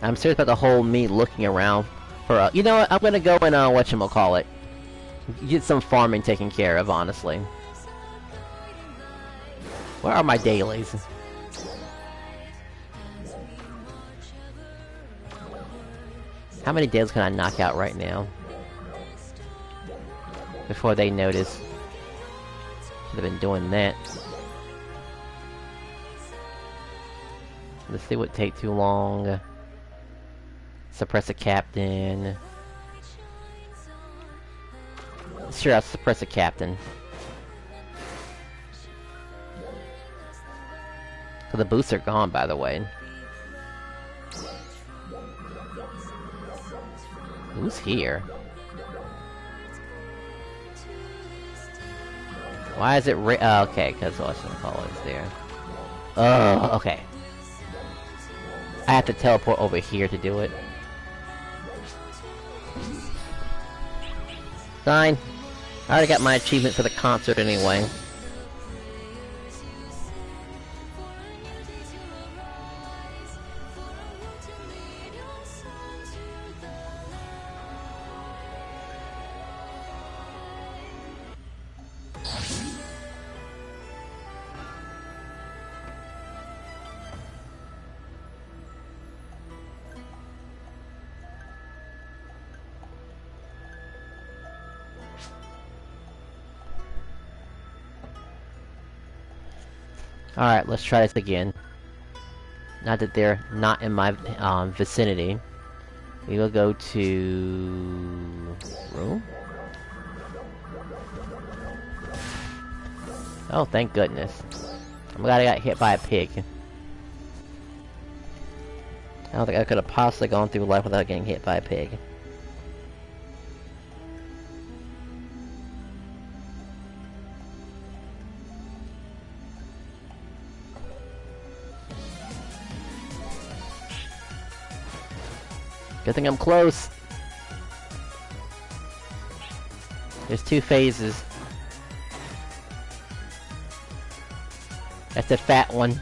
I'm serious about the whole me looking around for you know what, I'm gonna go and whatchamacallit. Get some farming taken care of, honestly. Where are my dailies? How many dailies can I knock out right now? Before they notice. Should have been doing that. Let's see what take too long. Suppress a captain. Sure, I'll suppress a captain. So the boosts are gone, by the way. Who's here? Why is it oh, okay, because whatchamacallit is there. Oh, okay. I have to teleport over here to do it. Fine. I already got my achievement for the concert anyway. Alright, let's try this again. Now that they're not in my vicinity, we will go to... room? Oh, thank goodness. I'm glad I got hit by a pig. I don't think I could have possibly gone through life without getting hit by a pig. Good thing I'm close. There's 2 phases. That's the fat one.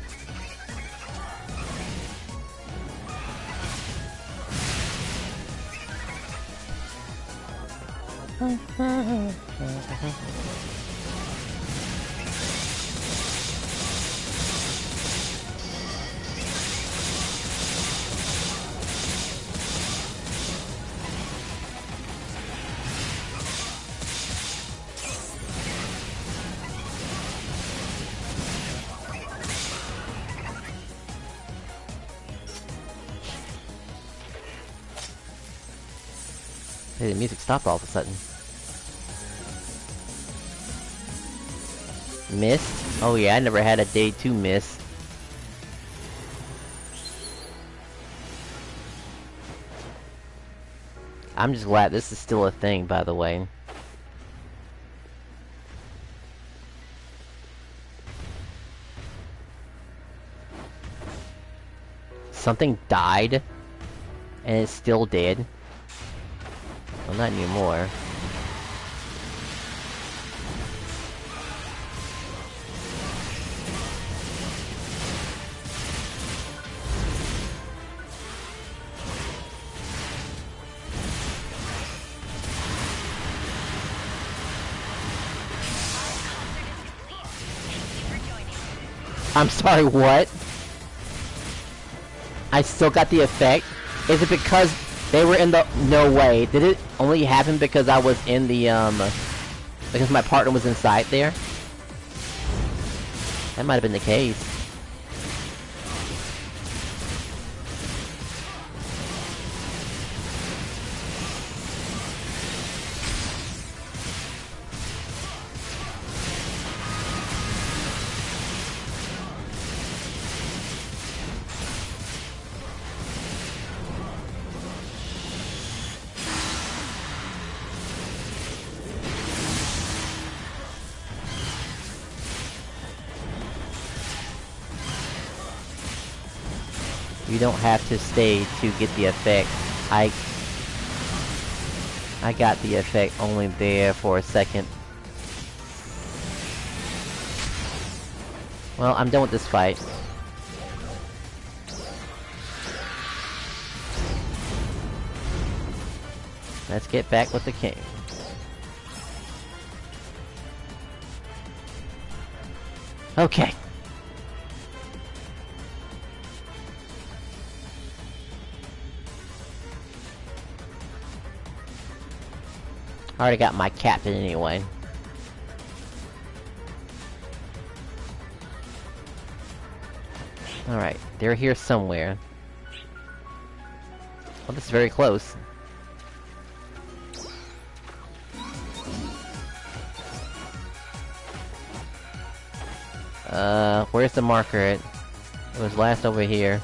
Hey, the music stopped all of a sudden. Missed? Oh yeah, I never had a day to miss. I'm just glad this is still a thing, by the way. Something died, and it's still dead. Well, not anymore. I'm sorry, what? I still got the effect? Is it because they were in the... No way. Did it only happen because I was in the, because my partner was inside there? That might have been the case. You don't have to stay to get the effect. I got the effect only there for a second. Well, I'm done with this fight. Let's get back with the king. Okay. I already got my captain anyway. Alright, they're here somewhere. Well, this is very close. Where's the marker at? It was last over here.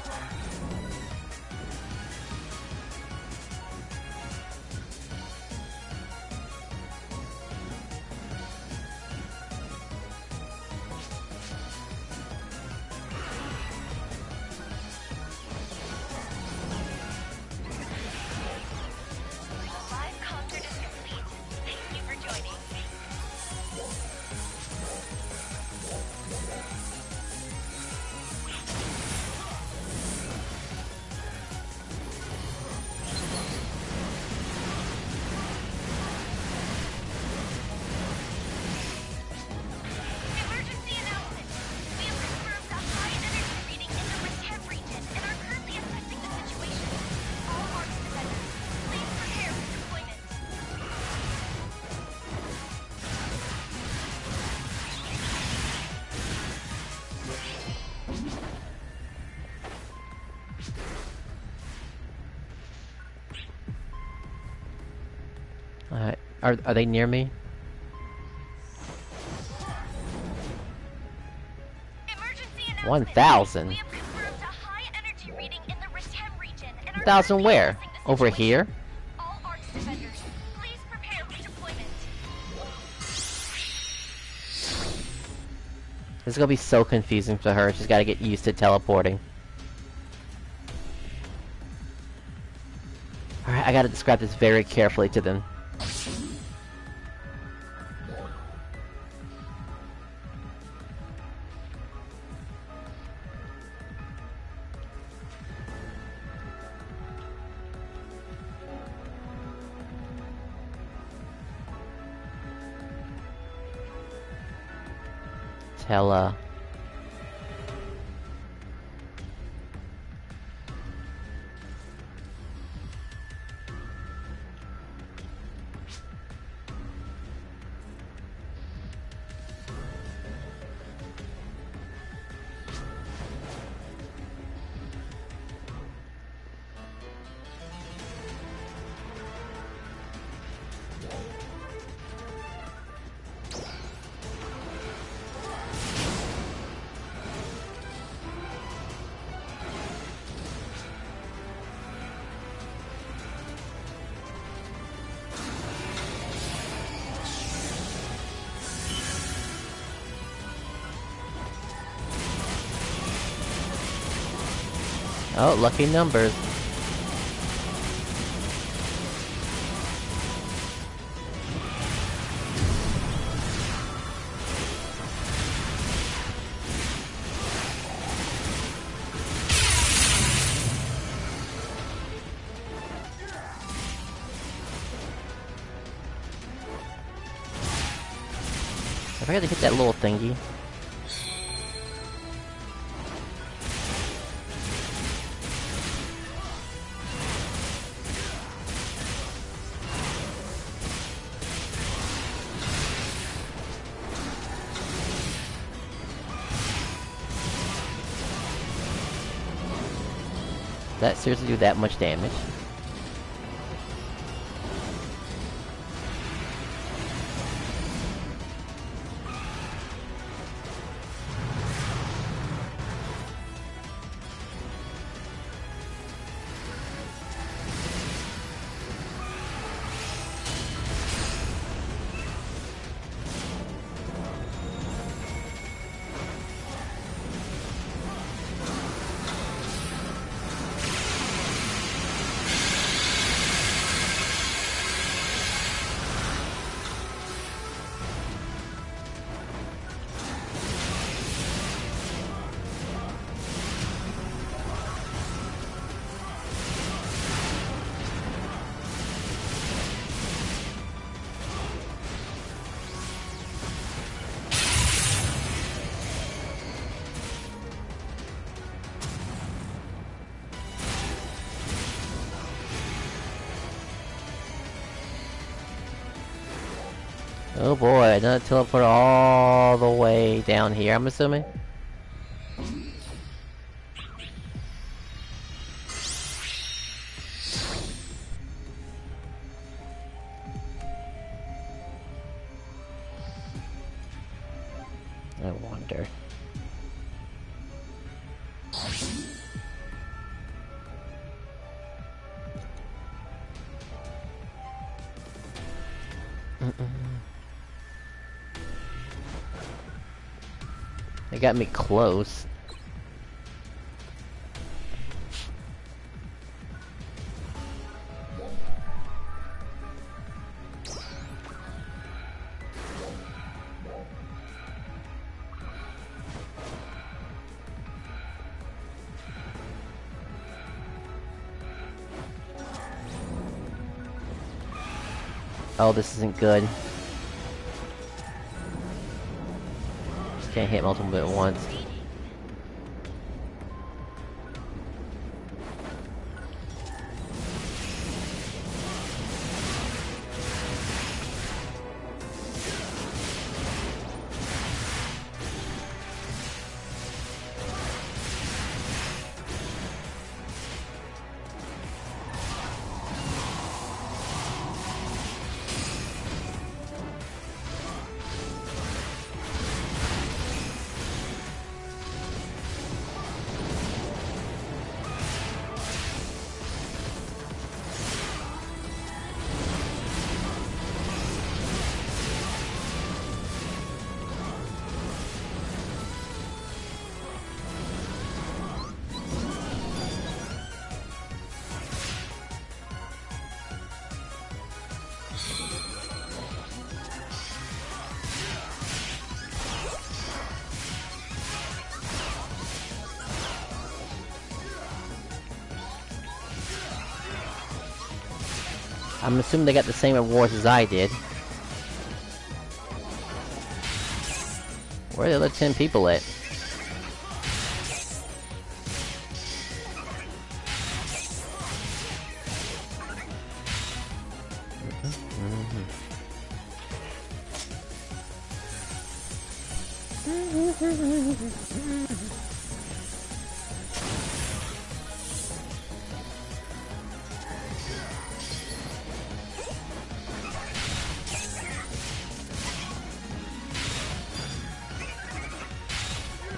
Alright, are they near me? Emergency announcement. 1,000? We have confirmed a high energy reading in the Ritem region and are 1,000 currently where? assessing the Over situation. here? All arts defenders, please prepare for deployment. This is gonna be so confusing for her. She's gotta get used to teleporting. Alright, I gotta describe this very carefully to them. Tella. Oh, lucky numbers. I forgot to hit that little thingy. that seriously do that much damage? Oh boy, another teleport all the way down here, I'm assuming? I wonder. They got me close. Oh, this isn't good. Can't hit multiple at once. I'm assuming they got the same rewards as I did. Where are the other 10 people at?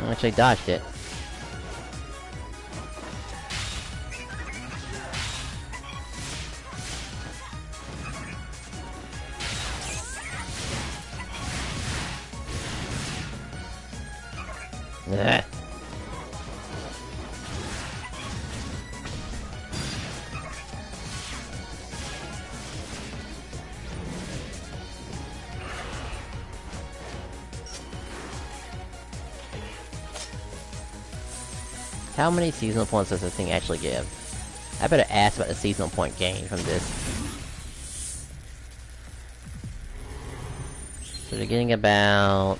I actually dodged it. Ugh. How many seasonal points does this thing actually give? I better ask about the seasonal point gain from this. So they're getting about...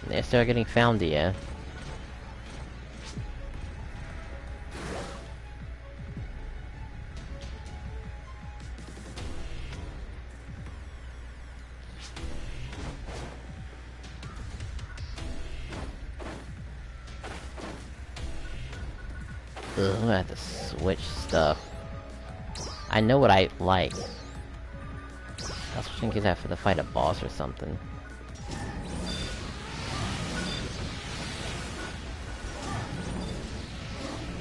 They start getting found, yeah. Ugh, I'm gonna have to switch stuff. I know what I like. I was thinking I have to fight a boss or something.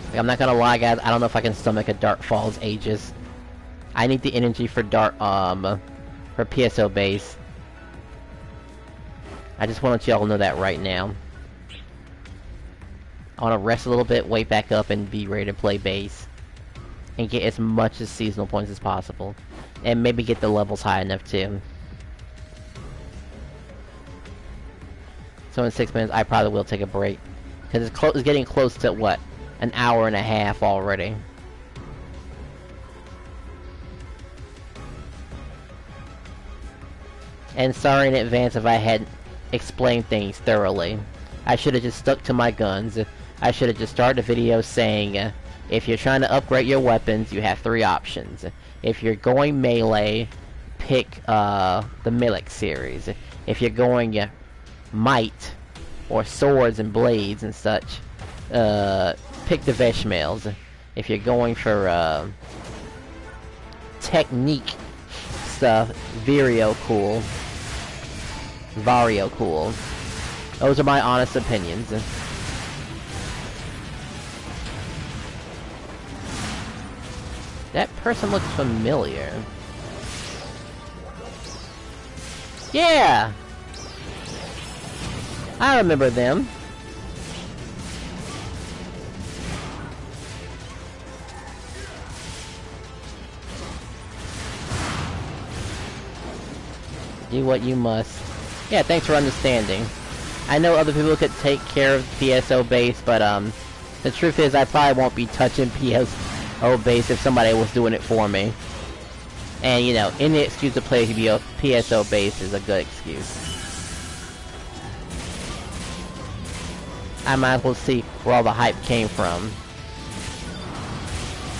Like, I'm not gonna lie, guys, I don't know if I can stomach a Dark Falls Aegis. I need the energy for for PSO base. I just want to let y'all know that right now. I want to rest a little bit, wait back up, and be ready to play base. And get as much as seasonal points as possible. And maybe get the levels high enough too. So in 6 minutes, I probably will take a break. Because it's getting close to, what? An hour and a half already. And sorry in advance if I hadn't explained things thoroughly. I should have just stuck to my guns. I should have just started the video saying, if you're trying to upgrade your weapons, you have 3 options. If you're going melee, pick the Milik series. If you're going might, or swords and blades and such, pick the Veshmails. If you're going for technique stuff, Vario cool. Those are my honest opinions. That person looks familiar. Yeah! I remember them. Do what you must. Yeah, thanks for understanding. I know other people could take care of PSO base, but the truth is I probably won't be touching PSO base if somebody was doing it for me. And you know, any excuse to play PSO base is a good excuse. I might as well see where all the hype came from.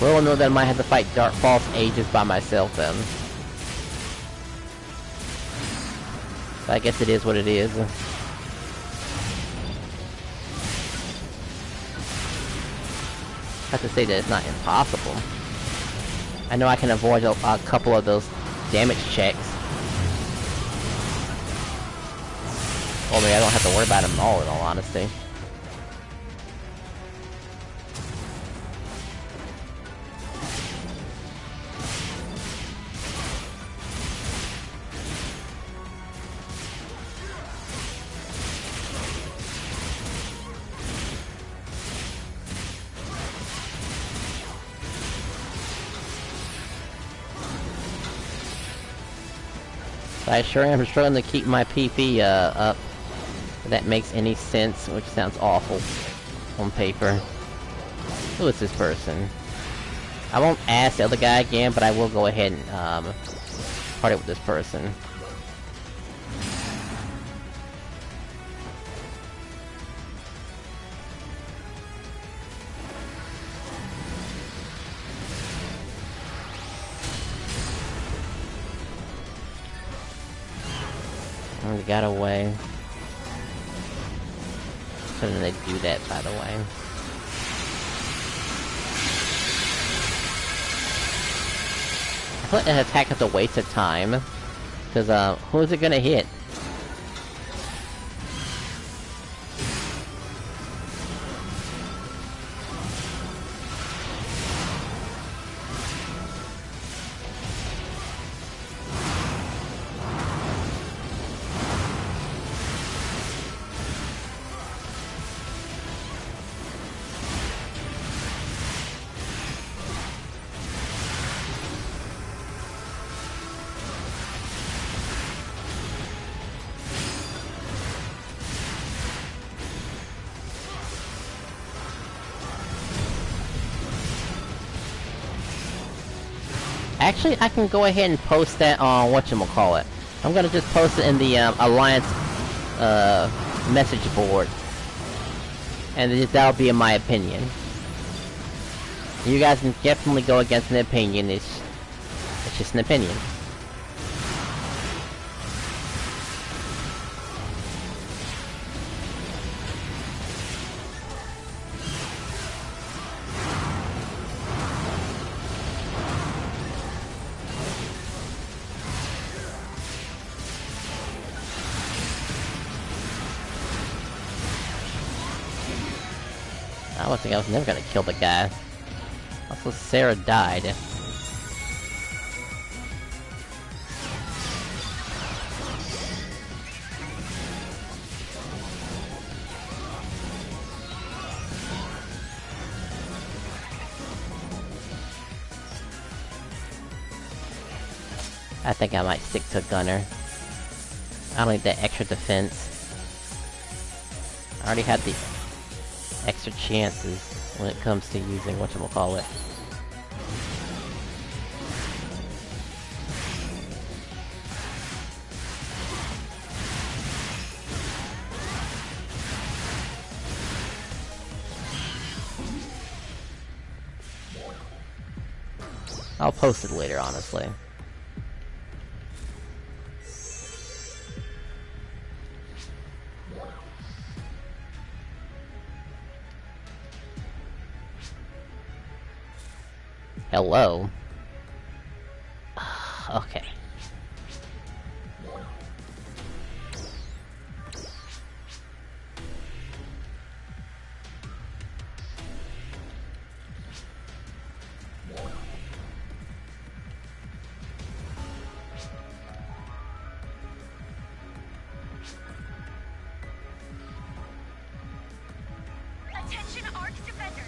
We'll know that I might have to fight Dark Falls Aegis by myself then. But I guess it is what it is. I have to say that it's not impossible. I know I can avoid a couple of those damage checks. Well, maybe I don't have to worry about them all, in all honesty. I sure am struggling to keep my PP up. If that makes any sense, which sounds awful on paper. Who is this person? I won't ask the other guy again, but I will go ahead and party with this person. We got away. Couldn't they do that, by the way? I feel like an attack is a waste of time. Because, who is it gonna hit? Actually, I can go ahead and post that on whatchamacallit. I'm gonna just post it in the Alliance message board. And that'll be in my opinion. You guys can definitely go against an opinion, it's just an opinion. was thinking I was never gonna kill the guy. Also, Sarah died. I think I might stick to Gunner. I don't need that extra defense. I already had the extra chances when it comes to using whatchamacallit. I'll post it later, honestly. Hello? Okay. Attention Ark defenders!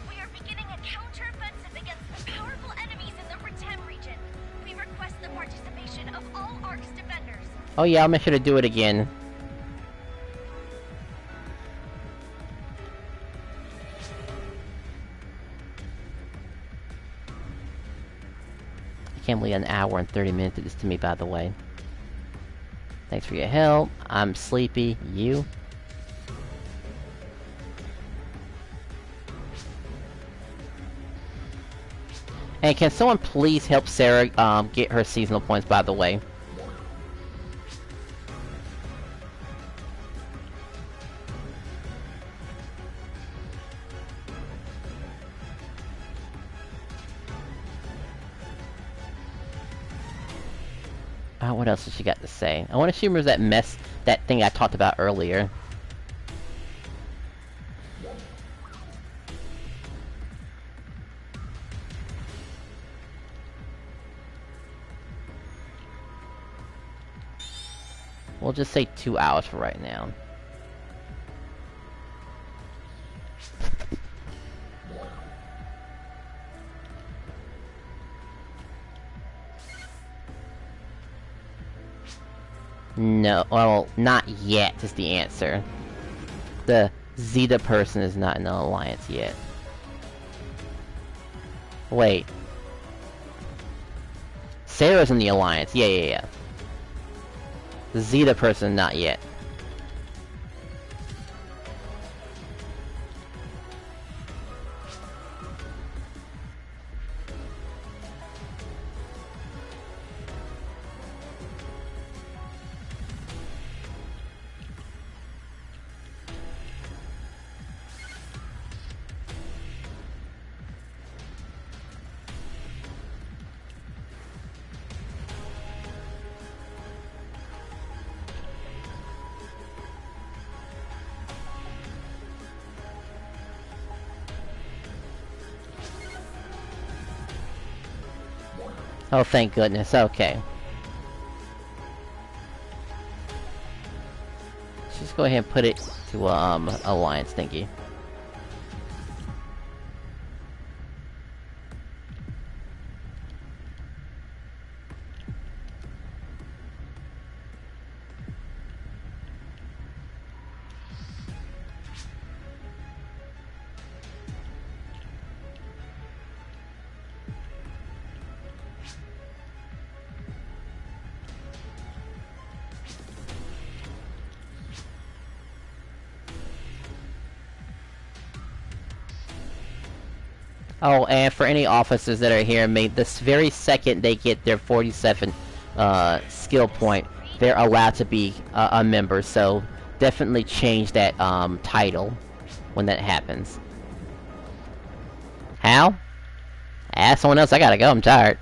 We are beginning a counter-offensive against the powerful enemies in the Retem region. We request the participation of all Ark's defenders. Oh yeah, I'll make sure to do it again. I can't believe an hour and 30 minutes did this to me, by the way. Thanks for your help. I'm sleepy. You? And can someone please help Sarah get her seasonal points, by the way? What else has she got to say? I want to remember that thing I talked about earlier. We'll just say 2 hours for right now. No, well, not yet is the answer. The Zeta person is not in the alliance yet. Wait. Sarah's in the alliance, yeah. The Zeta person, not yet. Oh, thank goodness, okay. Let's just go ahead and put it to, alliance thingy. Oh, and for any officers that are hearing me, this very second they get their 47 skill point, they're allowed to be a member, so definitely change that title when that happens. How? Ask someone else, I gotta go, I'm tired.